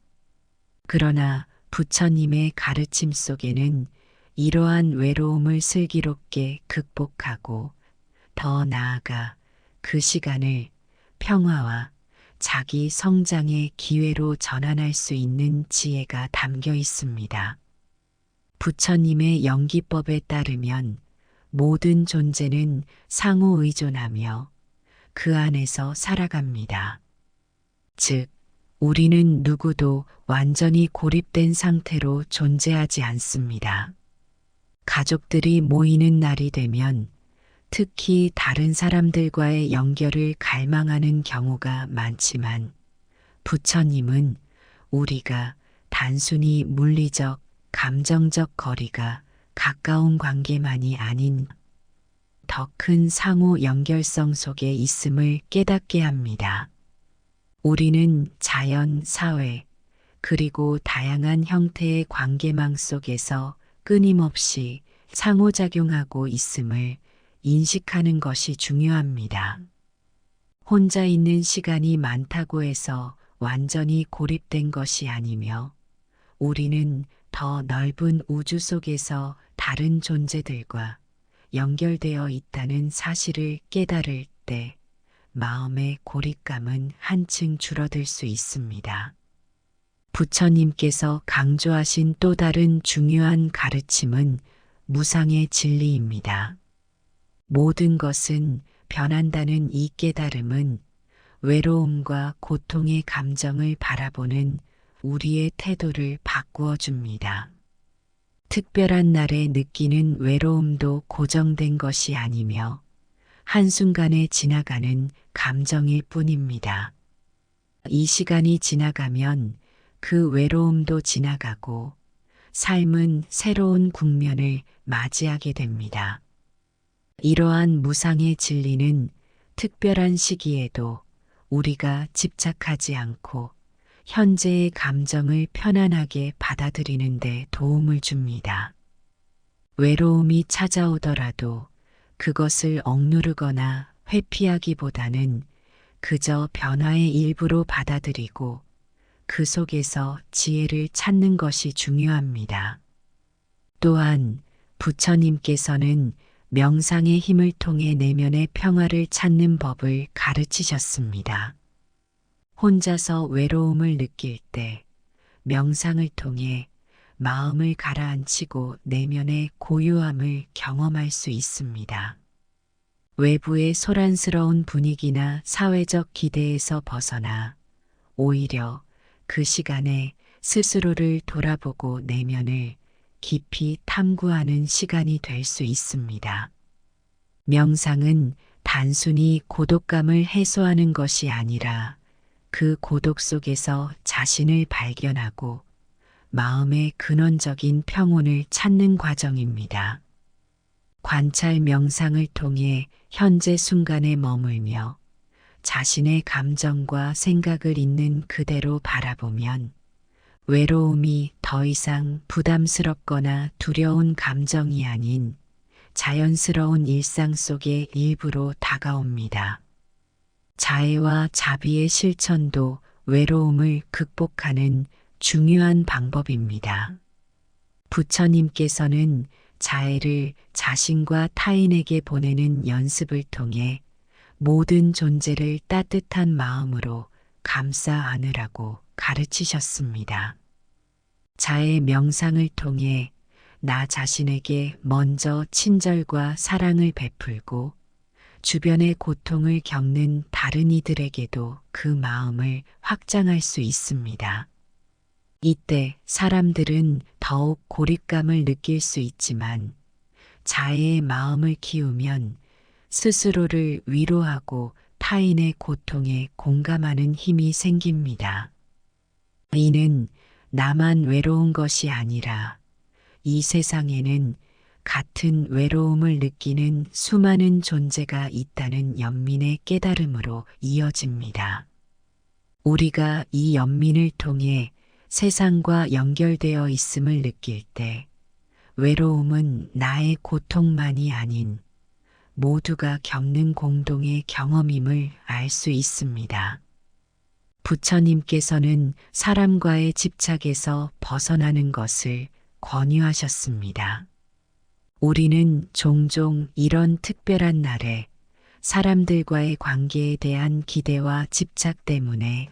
그러나 부처님의 가르침 속에는 이러한 외로움을 슬기롭게 극복하고 더 나아가 그 시간을 평화와 자기 성장의 기회로 전환할 수 있는 지혜가 담겨 있습니다. 부처님의 영기법에 따르면 모든 존재는 상호 의존하며 그 안에서 살아갑니다. 즉, 우리는 누구도 완전히 고립된 상태로 존재하지 않습니다. 가족들이 모이는 날이 되면 특히 다른 사람들과의 연결을 갈망하는 경우가 많지만 부처님은 우리가 단순히 물리적, 감정적 거리가 가까운 관계만이 아닌 더 큰 상호 연결성 속에 있음을 깨닫게 합니다. 우리는 자연, 사회, 그리고 다양한 형태의 관계망 속에서 끊임없이 상호작용하고 있음을 인식하는 것이 중요합니다. 혼자 있는 시간이 많다고 해서 완전히 고립된 것이 아니며 우리는 더 넓은 우주 속에서 다른 존재들과 연결되어 있다는 사실을 깨달을 때 마음의 고립감은 한층 줄어들 수 있습니다. 부처님께서 강조하신 또 다른 중요한 가르침은 무상의 진리입니다. 모든 것은 변한다는 이 깨달음은 외로움과 고통의 감정을 바라보는 우리의 태도를 바꾸어 줍니다. 특별한 날에 느끼는 외로움도 고정된 것이 아니며 한순간에 지나가는 감정일 뿐입니다. 이 시간이 지나가면 그 외로움도 지나가고 삶은 새로운 국면을 맞이하게 됩니다. 이러한 무상의 진리는 특별한 시기에도 우리가 집착하지 않고 현재의 감정을 편안하게 받아들이는 데 도움을 줍니다. 외로움이 찾아오더라도 그것을 억누르거나 회피하기보다는 그저 변화의 일부로 받아들이고 그 속에서 지혜를 찾는 것이 중요합니다. 또한 부처님께서는 명상의 힘을 통해 내면의 평화를 찾는 법을 가르치셨습니다. 혼자서 외로움을 느낄 때 명상을 통해 마음을 가라앉히고 내면의 고요함을 경험할 수 있습니다. 외부의 소란스러운 분위기나 사회적 기대에서 벗어나 오히려 그 시간에 스스로를 돌아보고 내면을 깊이 탐구하는 시간이 될 수 있습니다. 명상은 단순히 고독감을 해소하는 것이 아니라 그 고독 속에서 자신을 발견하고 마음의 근원적인 평온을 찾는 과정입니다. 관찰 명상을 통해 현재 순간에 머물며 자신의 감정과 생각을 있는 그대로 바라보면 외로움이 더 이상 부담스럽거나 두려운 감정이 아닌 자연스러운 일상 속의 일부로 다가옵니다. 자애와 자비의 실천도 외로움을 극복하는 중요한 방법입니다. 부처님께서는 자애를 자신과 타인에게 보내는 연습을 통해 모든 존재를 따뜻한 마음으로 감싸 안으라고 가르치셨습니다. 자애 명상을 통해 나 자신에게 먼저 친절과 사랑을 베풀고 주변의 고통을 겪는 다른 이들에게도 그 마음을 확장할 수 있습니다. 이때 사람들은 더욱 고립감을 느낄 수 있지만 자애의 마음을 키우면 스스로를 위로하고 타인의 고통에 공감하는 힘이 생깁니다. 이는 나만 외로운 것이 아니라 이 세상에는 같은 외로움을 느끼는 수많은 존재가 있다는 연민의 깨달음으로 이어집니다. 우리가 이 연민을 통해 세상과 연결되어 있음을 느낄 때 외로움은 나의 고통만이 아닌 모두가 겪는 공동의 경험임을 알 수 있습니다. 부처님께서는 사람과의 집착에서 벗어나는 것을 권유하셨습니다. 우리는 종종 이런 특별한 날에 사람들과의 관계에 대한 기대와 집착 때문에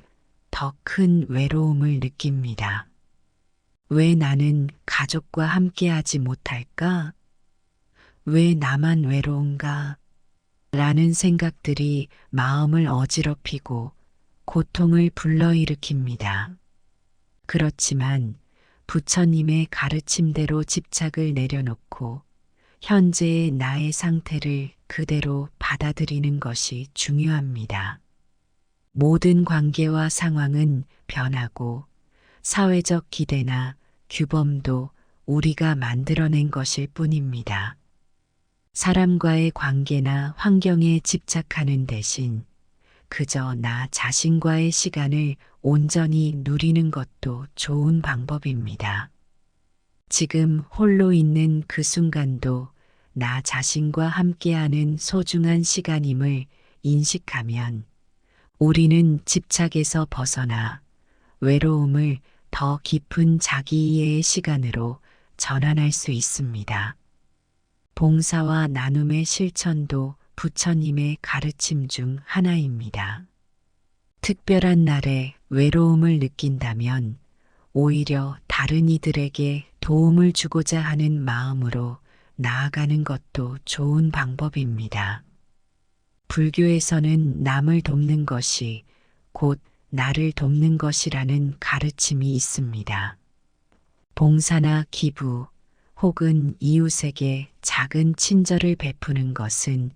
더 큰 외로움을 느낍니다. 왜 나는 가족과 함께하지 못할까? 왜 나만 외로운가? 라는 생각들이 마음을 어지럽히고 고통을 불러일으킵니다. 그렇지만 부처님의 가르침대로 집착을 내려놓고 현재의 나의 상태를 그대로 받아들이는 것이 중요합니다. 모든 관계와 상황은 변하고 사회적 기대나 규범도 우리가 만들어낸 것일 뿐입니다. 사람과의 관계나 환경에 집착하는 대신 그저 나 자신과의 시간을 온전히 누리는 것도 좋은 방법입니다. 지금 홀로 있는 그 순간도 나 자신과 함께하는 소중한 시간임을 인식하면 우리는 집착에서 벗어나 외로움을 더 깊은 자기이해의 시간으로 전환할 수 있습니다. 봉사와 나눔의 실천도 부처님의 가르침 중 하나입니다. 특별한 날에 외로움을 느낀다면 오히려 다른 이들에게 도움을 주고자 하는 마음으로 나아가는 것도 좋은 방법입니다. 불교에서는 남을 돕는 것이 곧 나를 돕는 것이라는 가르침이 있습니다. 봉사나 기부 혹은 이웃에게 작은 친절을 베푸는 것은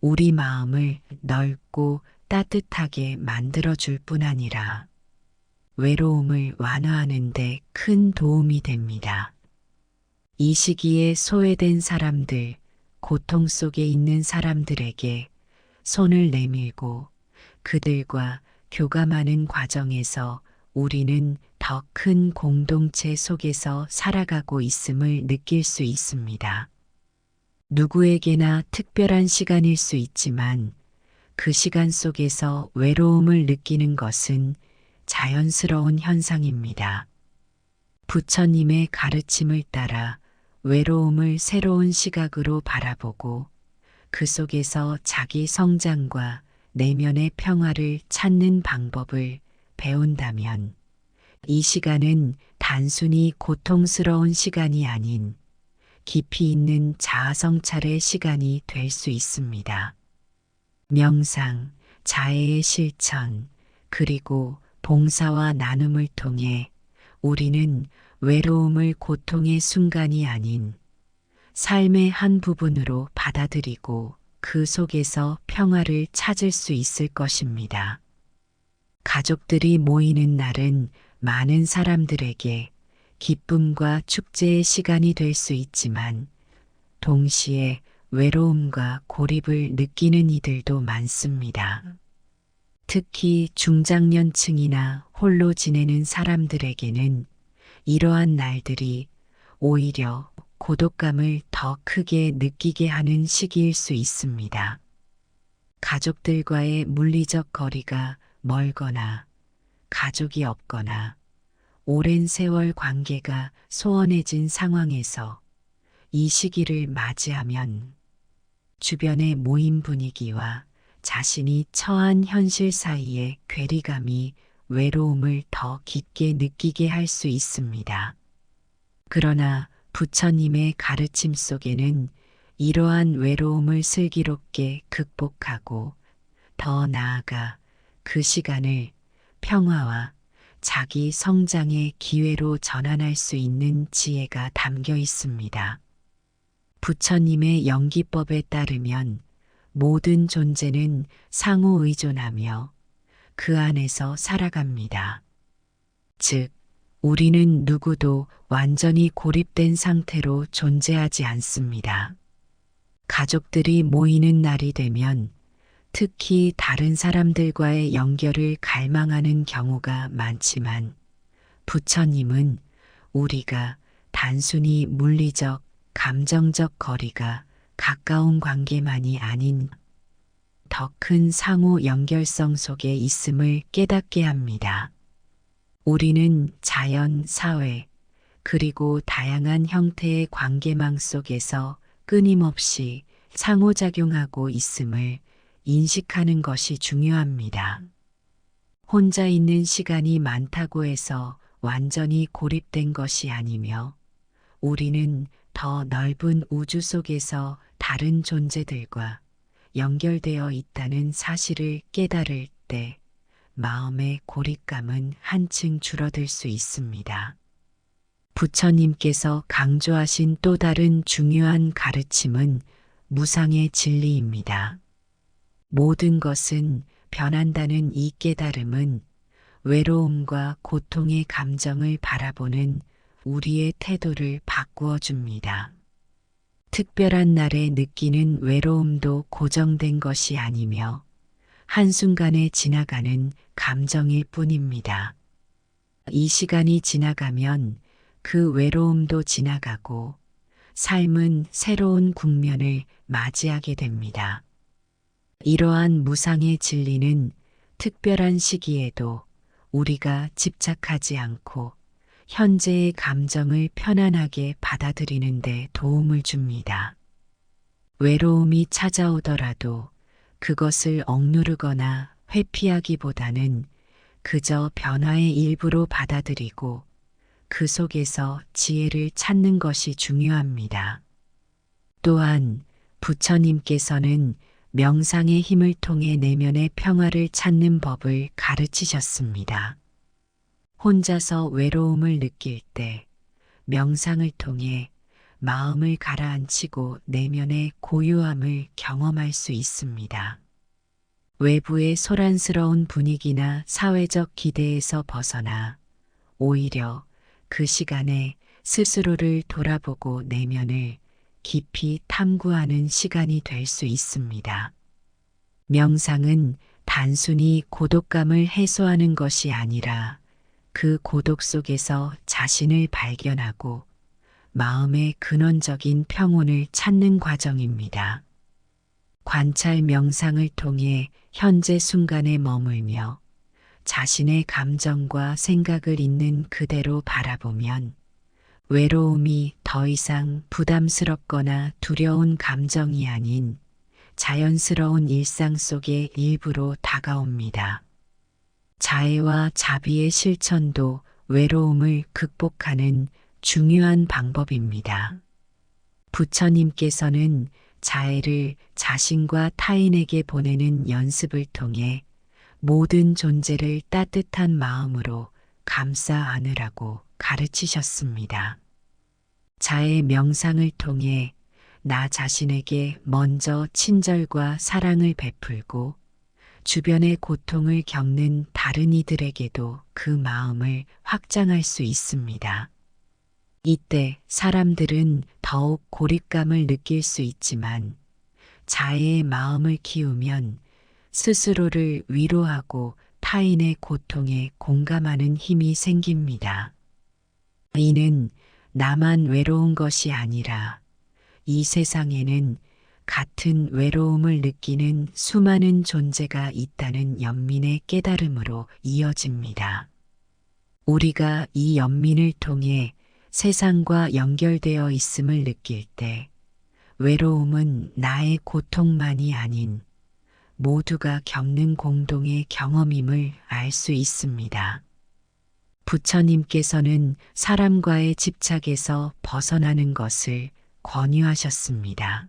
우리 마음을 넓고 따뜻하게 만들어줄 뿐 아니라 외로움을 완화하는 데 큰 도움이 됩니다. 이 시기에 소외된 사람들, 고통 속에 있는 사람들에게 손을 내밀고 그들과 교감하는 과정에서 우리는 더 큰 공동체 속에서 살아가고 있음을 느낄 수 있습니다. 누구에게나 특별한 시간일 수 있지만 그 시간 속에서 외로움을 느끼는 것은 자연스러운 현상입니다. 부처님의 가르침을 따라 외로움을 새로운 시각으로 바라보고 그 속에서 자기 성장과 내면의 평화를 찾는 방법을 배운다면 이 시간은 단순히 고통스러운 시간이 아닌 깊이 있는 자아성찰의 시간이 될 수 있습니다. 명상, 자해의 실천, 그리고 봉사와 나눔을 통해 우리는 외로움을 고통의 순간이 아닌 삶의 한 부분으로 받아들이고 그 속에서 평화를 찾을 수 있을 것입니다. 가족들이 모이는 날은 많은 사람들에게 기쁨과 축제의 시간이 될 수 있지만 동시에 외로움과 고립을 느끼는 이들도 많습니다. 특히 중장년층이나 홀로 지내는 사람들에게는 이러한 날들이 오히려 고독감을 더 크게 느끼게 하는 시기일 수 있습니다. 가족들과의 물리적 거리가 멀거나 가족이 없거나 오랜 세월 관계가 소원해진 상황에서 이 시기를 맞이하면 주변의 모임 분위기와 자신이 처한 현실 사이의 괴리감이 외로움을 더 깊게 느끼게 할 수 있습니다. 그러나 부처님의 가르침 속에는 이러한 외로움을 슬기롭게 극복하고 더 나아가 그 시간을 평화와 자기 성장의 기회로 전환할 수 있는 지혜가 담겨 있습니다. 부처님의 영기법에 따르면 모든 존재는 상호 의존하며 그 안에서 살아갑니다. 즉, 우리는 누구도 완전히 고립된 상태로 존재하지 않습니다. 가족들이 모이는 날이 되면 특히 다른 사람들과의 연결을 갈망하는 경우가 많지만 부처님은 우리가 단순히 물리적, 감정적 거리가 가까운 관계만이 아닌 더 큰 상호 연결성 속에 있음을 깨닫게 합니다. 우리는 자연, 사회, 그리고 다양한 형태의 관계망 속에서 끊임없이 상호작용하고 있음을 인식하는 것이 중요합니다. 혼자 있는 시간이 많다고 해서 완전히 고립된 것이 아니며 우리는 더 넓은 우주 속에서 다른 존재들과 연결되어 있다는 사실을 깨달을 때 마음의 고립감은 한층 줄어들 수 있습니다. 부처님께서 강조하신 또 다른 중요한 가르침은 무상의 진리입니다. 모든 것은 변한다는 이 깨달음은 외로움과 고통의 감정을 바라보는 우리의 태도를 바꾸어 줍니다. 특별한 날에 느끼는 외로움도 고정된 것이 아니며 한순간에 지나가는 감정일 뿐입니다. 이 시간이 지나가면 그 외로움도 지나가고 삶은 새로운 국면을 맞이하게 됩니다. 이러한 무상의 진리는 특별한 시기에도 우리가 집착하지 않고 현재의 감정을 편안하게 받아들이는 데 도움을 줍니다. 외로움이 찾아오더라도 그것을 억누르거나 회피하기보다는 그저 변화의 일부로 받아들이고 그 속에서 지혜를 찾는 것이 중요합니다. 또한 부처님께서는 명상의 힘을 통해 내면의 평화를 찾는 법을 가르치셨습니다. 혼자서 외로움을 느낄 때 명상을 통해 마음을 가라앉히고 내면의 고요함을 경험할 수 있습니다. 외부의 소란스러운 분위기나 사회적 기대에서 벗어나 오히려 그 시간에 스스로를 돌아보고 내면을 깊이 탐구하는 시간이 될 수 있습니다. 명상은 단순히 고독감을 해소하는 것이 아니라 그 고독 속에서 자신을 발견하고 마음의 근원적인 평온을 찾는 과정입니다. 관찰 명상을 통해 현재 순간에 머물며 자신의 감정과 생각을 있는 그대로 바라보면 외로움이 더 이상 부담스럽거나 두려운 감정이 아닌 자연스러운 일상 속의 일부로 다가옵니다. 자애와 자비의 실천도 외로움을 극복하는 중요한 방법입니다. 부처님께서는 자애를 자신과 타인에게 보내는 연습을 통해 모든 존재를 따뜻한 마음으로 감싸 안으라고 가르치셨습니다. 자애 명상을 통해 나 자신에게 먼저 친절과 사랑을 베풀고 주변의 고통을 겪는 다른 이들에게도 그 마음을 확장할 수 있습니다. 이때 사람들은 더욱 고립감을 느낄 수 있지만 자애의 마음을 키우면 스스로를 위로하고 타인의 고통에 공감하는 힘이 생깁니다. 이는 나만 외로운 것이 아니라 이 세상에는 같은 외로움을 느끼는 수많은 존재가 있다는 연민의 깨달음으로 이어집니다. 우리가 이 연민을 통해 세상과 연결되어 있음을 느낄 때 외로움은 나의 고통만이 아닌 모두가 겪는 공동의 경험임을 알 수 있습니다. 부처님께서는 사람과의 집착에서 벗어나는 것을 권유하셨습니다.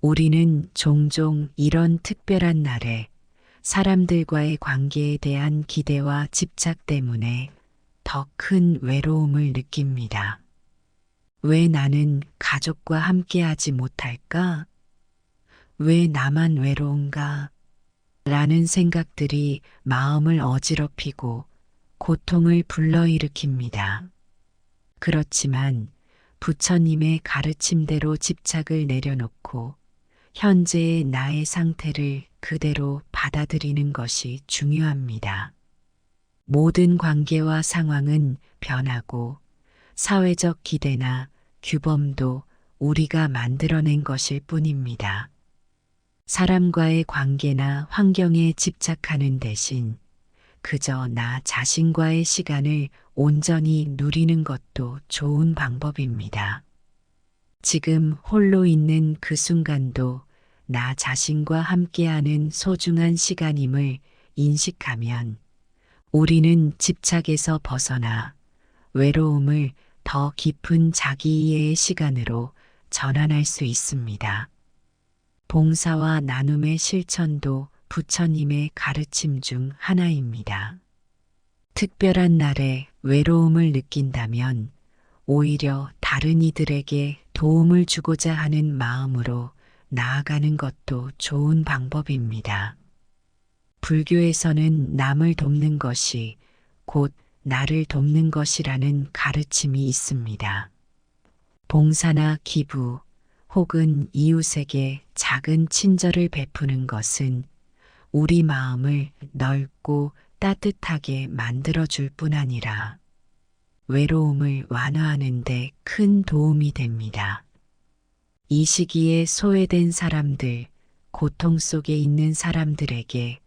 우리는 종종 이런 특별한 날에 사람들과의 관계에 대한 기대와 집착 때문에 더 큰 외로움을 느낍니다. 왜 나는 가족과 함께하지 못할까? 왜 나만 외로운가? 라는 생각들이 마음을 어지럽히고 고통을 불러일으킵니다. 그렇지만 부처님의 가르침대로 집착을 내려놓고 현재의 나의 상태를 그대로 받아들이는 것이 중요합니다. 모든 관계와 상황은 변하고 사회적 기대나 규범도 우리가 만들어낸 것일 뿐입니다. 사람과의 관계나 환경에 집착하는 대신 그저 나 자신과의 시간을 온전히 누리는 것도 좋은 방법입니다. 지금 홀로 있는 그 순간도 나 자신과 함께하는 소중한 시간임을 인식하면 우리는 집착에서 벗어나 외로움을 더 깊은 자기이해의 시간으로 전환할 수 있습니다. 봉사와 나눔의 실천도 부처님의 가르침 중 하나입니다. 특별한 날에 외로움을 느낀다면 오히려 다른 이들에게 도움을 주고자 하는 마음으로 나아가는 것도 좋은 방법입니다. 불교에서는 남을 돕는 것이 곧 나를 돕는 것이라는 가르침이 있습니다. 봉사나 기부 혹은 이웃에게 작은 친절을 베푸는 것은 우리 마음을 넓고 따뜻하게 만들어줄 뿐 아니라 외로움을 완화하는 데 큰 도움이 됩니다. 이 시기에 소외된 사람들, 고통 속에 있는 사람들에게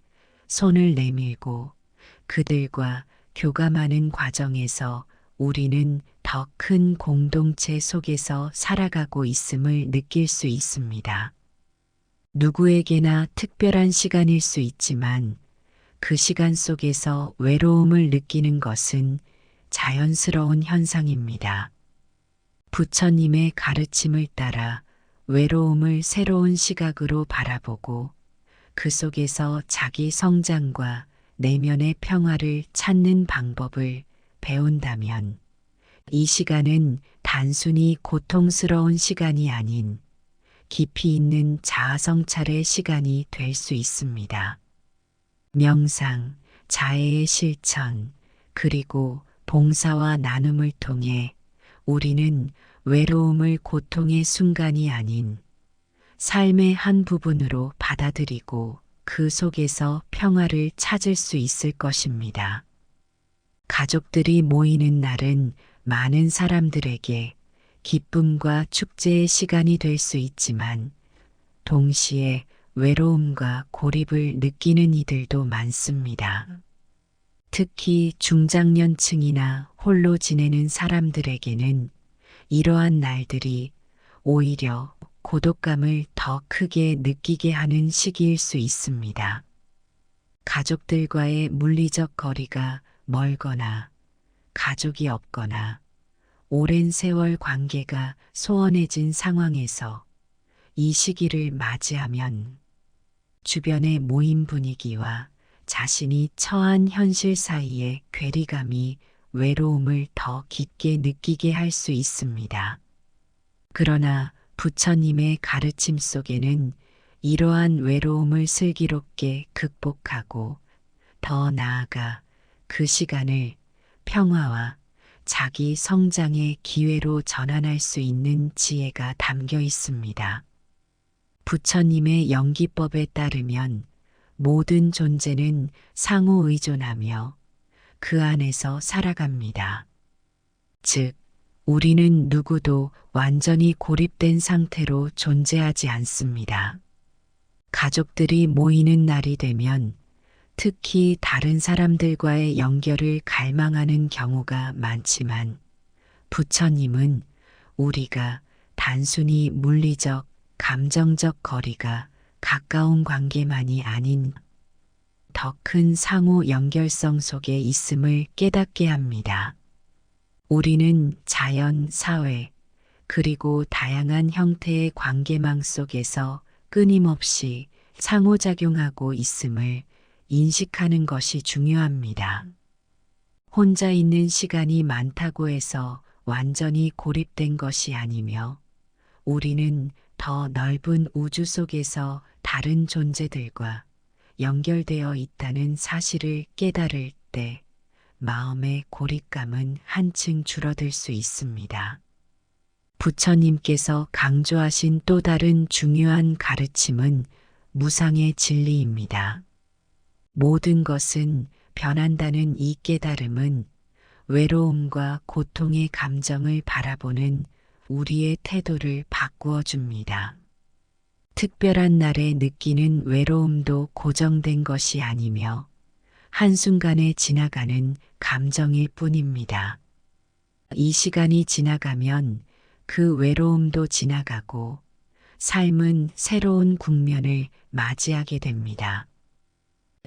손을 내밀고 그들과 교감하는 과정에서 우리는 더 큰 공동체 속에서 살아가고 있음을 느낄 수 있습니다. 누구에게나 특별한 시간일 수 있지만 그 시간 속에서 외로움을 느끼는 것은 자연스러운 현상입니다. 부처님의 가르침을 따라 외로움을 새로운 시각으로 바라보고 그 속에서 자기 성장과 내면의 평화를 찾는 방법을 배운다면 이 시간은 단순히 고통스러운 시간이 아닌 깊이 있는 자아성찰의 시간이 될 수 있습니다. 명상, 자애의 실천, 그리고 봉사와 나눔을 통해 우리는 외로움을 고통의 순간이 아닌 삶의 한 부분으로 받아들이고 그 속에서 평화를 찾을 수 있을 것입니다. 가족들이 모이는 날은 많은 사람들에게 기쁨과 축제의 시간이 될 수 있지만 동시에 외로움과 고립을 느끼는 이들도 많습니다. 특히 중장년층이나 홀로 지내는 사람들에게는 이러한 날들이 오히려 고독감을 더 크게 느끼게 하는 시기일 수 있습니다. 가족들과의 물리적 거리가 멀거나 가족이 없거나 오랜 세월 관계가 소원해진 상황에서 이 시기를 맞이하면 주변의 모임 분위기와 자신이 처한 현실 사이의 괴리감이 외로움을 더 깊게 느끼게 할 수 있습니다. 그러나 부처님의 가르침 속에는 이러한 외로움을 슬기롭게 극복하고 더 나아가 그 시간을 평화와 자기 성장의 기회로 전환할 수 있는 지혜가 담겨 있습니다. 부처님의 연기법에 따르면 모든 존재는 상호 의존하며 그 안에서 살아갑니다. 즉, 우리는 누구도 완전히 고립된 상태로 존재하지 않습니다. 가족들이 모이는 날이 되면 특히 다른 사람들과의 연결을 갈망하는 경우가 많지만 부처님은 우리가 단순히 물리적, 감정적 거리가 가까운 관계만이 아닌 더 큰 상호 연결성 속에 있음을 깨닫게 합니다. 우리는 자연, 사회, 그리고 다양한 형태의 관계망 속에서 끊임없이 상호작용하고 있음을 인식하는 것이 중요합니다. 혼자 있는 시간이 많다고 해서 완전히 고립된 것이 아니며 우리는 더 넓은 우주 속에서 다른 존재들과 연결되어 있다는 사실을 깨달을 때 마음의 고립감은 한층 줄어들 수 있습니다. 부처님께서 강조하신 또 다른 중요한 가르침은 무상의 진리입니다. 모든 것은 변한다는 이 깨달음은 외로움과 고통의 감정을 바라보는 우리의 태도를 바꾸어 줍니다. 특별한 날에 느끼는 외로움도 고정된 것이 아니며 한순간에 지나가는 감정일 뿐입니다. 이 시간이 지나가면 그 외로움도 지나가고 삶은 새로운 국면을 맞이하게 됩니다.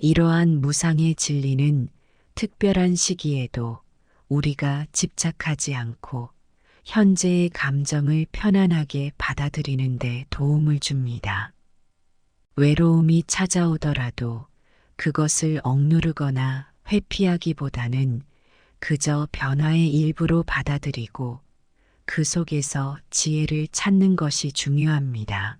이러한 무상의 진리는 특별한 시기에도 우리가 집착하지 않고 현재의 감정을 편안하게 받아들이는 데 도움을 줍니다. 외로움이 찾아오더라도 그것을 억누르거나 회피하기보다는 그저 변화의 일부로 받아들이고 그 속에서 지혜를 찾는 것이 중요합니다.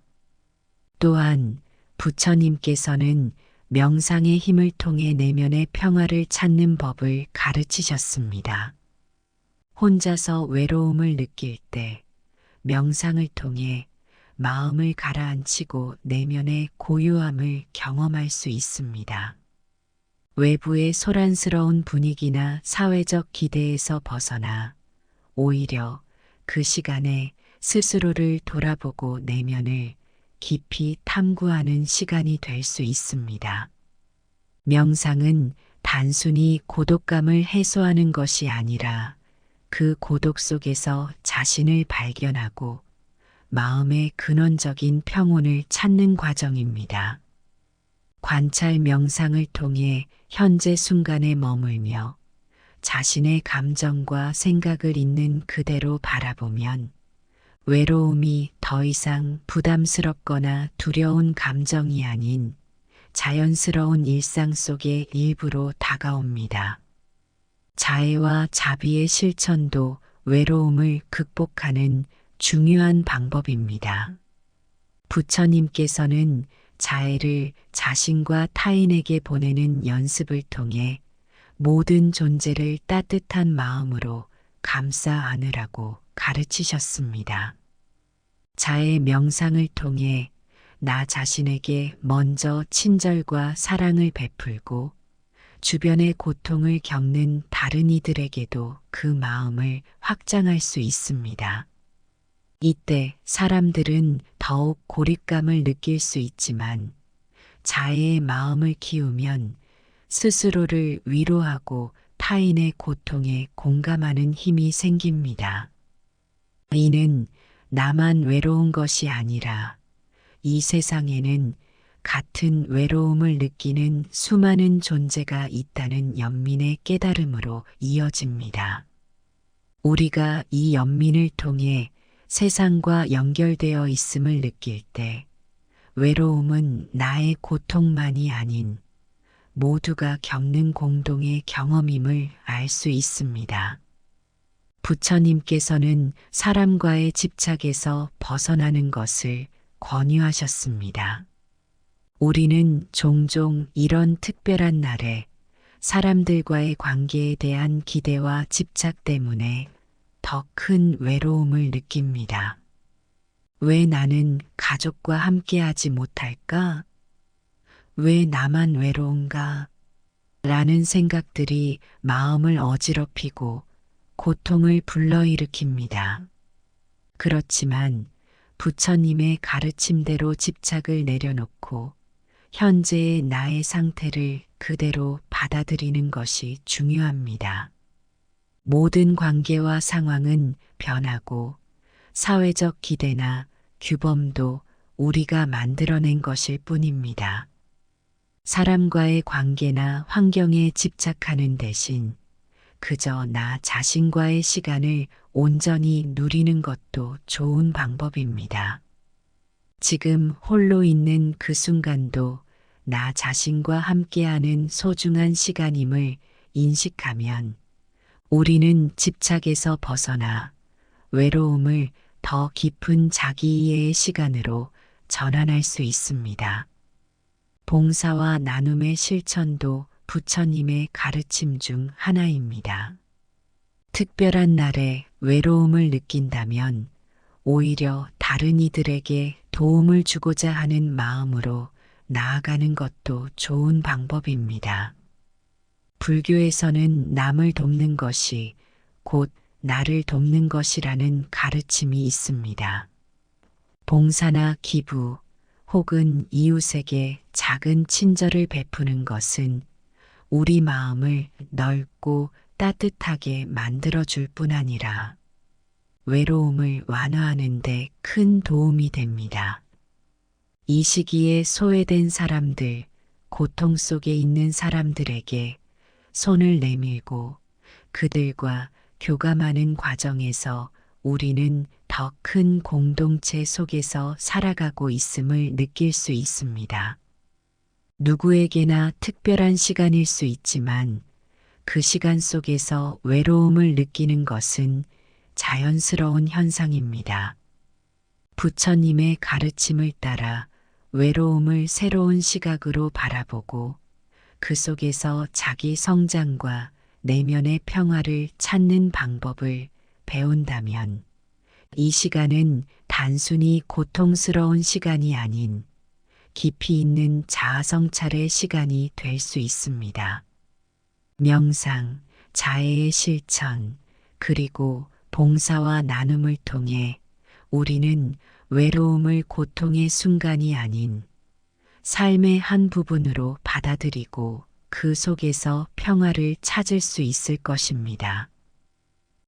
또한 부처님께서는 명상의 힘을 통해 내면의 평화를 찾는 법을 가르치셨습니다. 혼자서 외로움을 느낄 때 명상을 통해 마음을 가라앉히고 내면의 고요함을 경험할 수 있습니다. 외부의 소란스러운 분위기나 사회적 기대에서 벗어나 오히려 그 시간에 스스로를 돌아보고 내면을 깊이 탐구하는 시간이 될 수 있습니다. 명상은 단순히 고독감을 해소하는 것이 아니라 그 고독 속에서 자신을 발견하고 마음의 근원적인 평온을 찾는 과정입니다. 관찰 명상을 통해 현재 순간에 머물며 자신의 감정과 생각을 있는 그대로 바라보면 외로움이 더 이상 부담스럽거나 두려운 감정이 아닌 자연스러운 일상 속의 일부로 다가옵니다. 자애와 자비의 실천도 외로움을 극복하는 중요한 방법입니다. 부처님께서는 자애를 자신과 타인에게 보내는 연습을 통해 모든 존재를 따뜻한 마음으로 감싸 안으라고 가르치셨습니다. 자애 명상을 통해 나 자신에게 먼저 친절과 사랑을 베풀고 주변의 고통을 겪는 다른 이들에게도 그 마음을 확장할 수 있습니다. 이때 사람들은 더욱 고립감을 느낄 수 있지만 자애의 마음을 키우면 스스로를 위로하고 타인의 고통에 공감하는 힘이 생깁니다. 이는 나만 외로운 것이 아니라 이 세상에는 같은 외로움을 느끼는 수많은 존재가 있다는 연민의 깨달음으로 이어집니다. 우리가 이 연민을 통해 세상과 연결되어 있음을 느낄 때 외로움은 나의 고통만이 아닌 모두가 겪는 공동의 경험임을 알 수 있습니다. 부처님께서는 사람과의 집착에서 벗어나는 것을 권유하셨습니다. 우리는 종종 이런 특별한 날에 사람들과의 관계에 대한 기대와 집착 때문에 더 큰 외로움을 느낍니다. 왜 나는 가족과 함께하지 못할까? 왜 나만 외로운가? 라는 생각들이 마음을 어지럽히고 고통을 불러일으킵니다. 그렇지만 부처님의 가르침대로 집착을 내려놓고 현재의 나의 상태를 그대로 받아들이는 것이 중요합니다. 모든 관계와 상황은 변하고 사회적 기대나 규범도 우리가 만들어낸 것일 뿐입니다. 사람과의 관계나 환경에 집착하는 대신 그저 나 자신과의 시간을 온전히 누리는 것도 좋은 방법입니다. 지금 홀로 있는 그 순간도 나 자신과 함께하는 소중한 시간임을 인식하면 우리는 집착에서 벗어나 외로움을 더 깊은 자기이해의 시간으로 전환할 수 있습니다. 봉사와 나눔의 실천도 부처님의 가르침 중 하나입니다. 특별한 날에 외로움을 느낀다면 오히려 다른 이들에게 도움을 주고자 하는 마음으로 나아가는 것도 좋은 방법입니다. 불교에서는 남을 돕는 것이 곧 나를 돕는 것이라는 가르침이 있습니다. 봉사나 기부 혹은 이웃에게 작은 친절을 베푸는 것은 우리 마음을 넓고 따뜻하게 만들어줄 뿐 아니라 외로움을 완화하는 데 큰 도움이 됩니다. 이 시기에 소외된 사람들, 고통 속에 있는 사람들에게 손을 내밀고 그들과 교감하는 과정에서 우리는 더 큰 공동체 속에서 살아가고 있음을 느낄 수 있습니다. 누구에게나 특별한 시간일 수 있지만 그 시간 속에서 외로움을 느끼는 것은 자연스러운 현상입니다. 부처님의 가르침을 따라 외로움을 새로운 시각으로 바라보고 그 속에서 자기 성장과 내면의 평화를 찾는 방법을 배운다면 이 시간은 단순히 고통스러운 시간이 아닌 깊이 있는 자아성찰의 시간이 될 수 있습니다. 명상, 자애의 실천, 그리고 봉사와 나눔을 통해 우리는 외로움을 고통의 순간이 아닌 삶의 한 부분으로 받아들이고 그 속에서 평화를 찾을 수 있을 것입니다.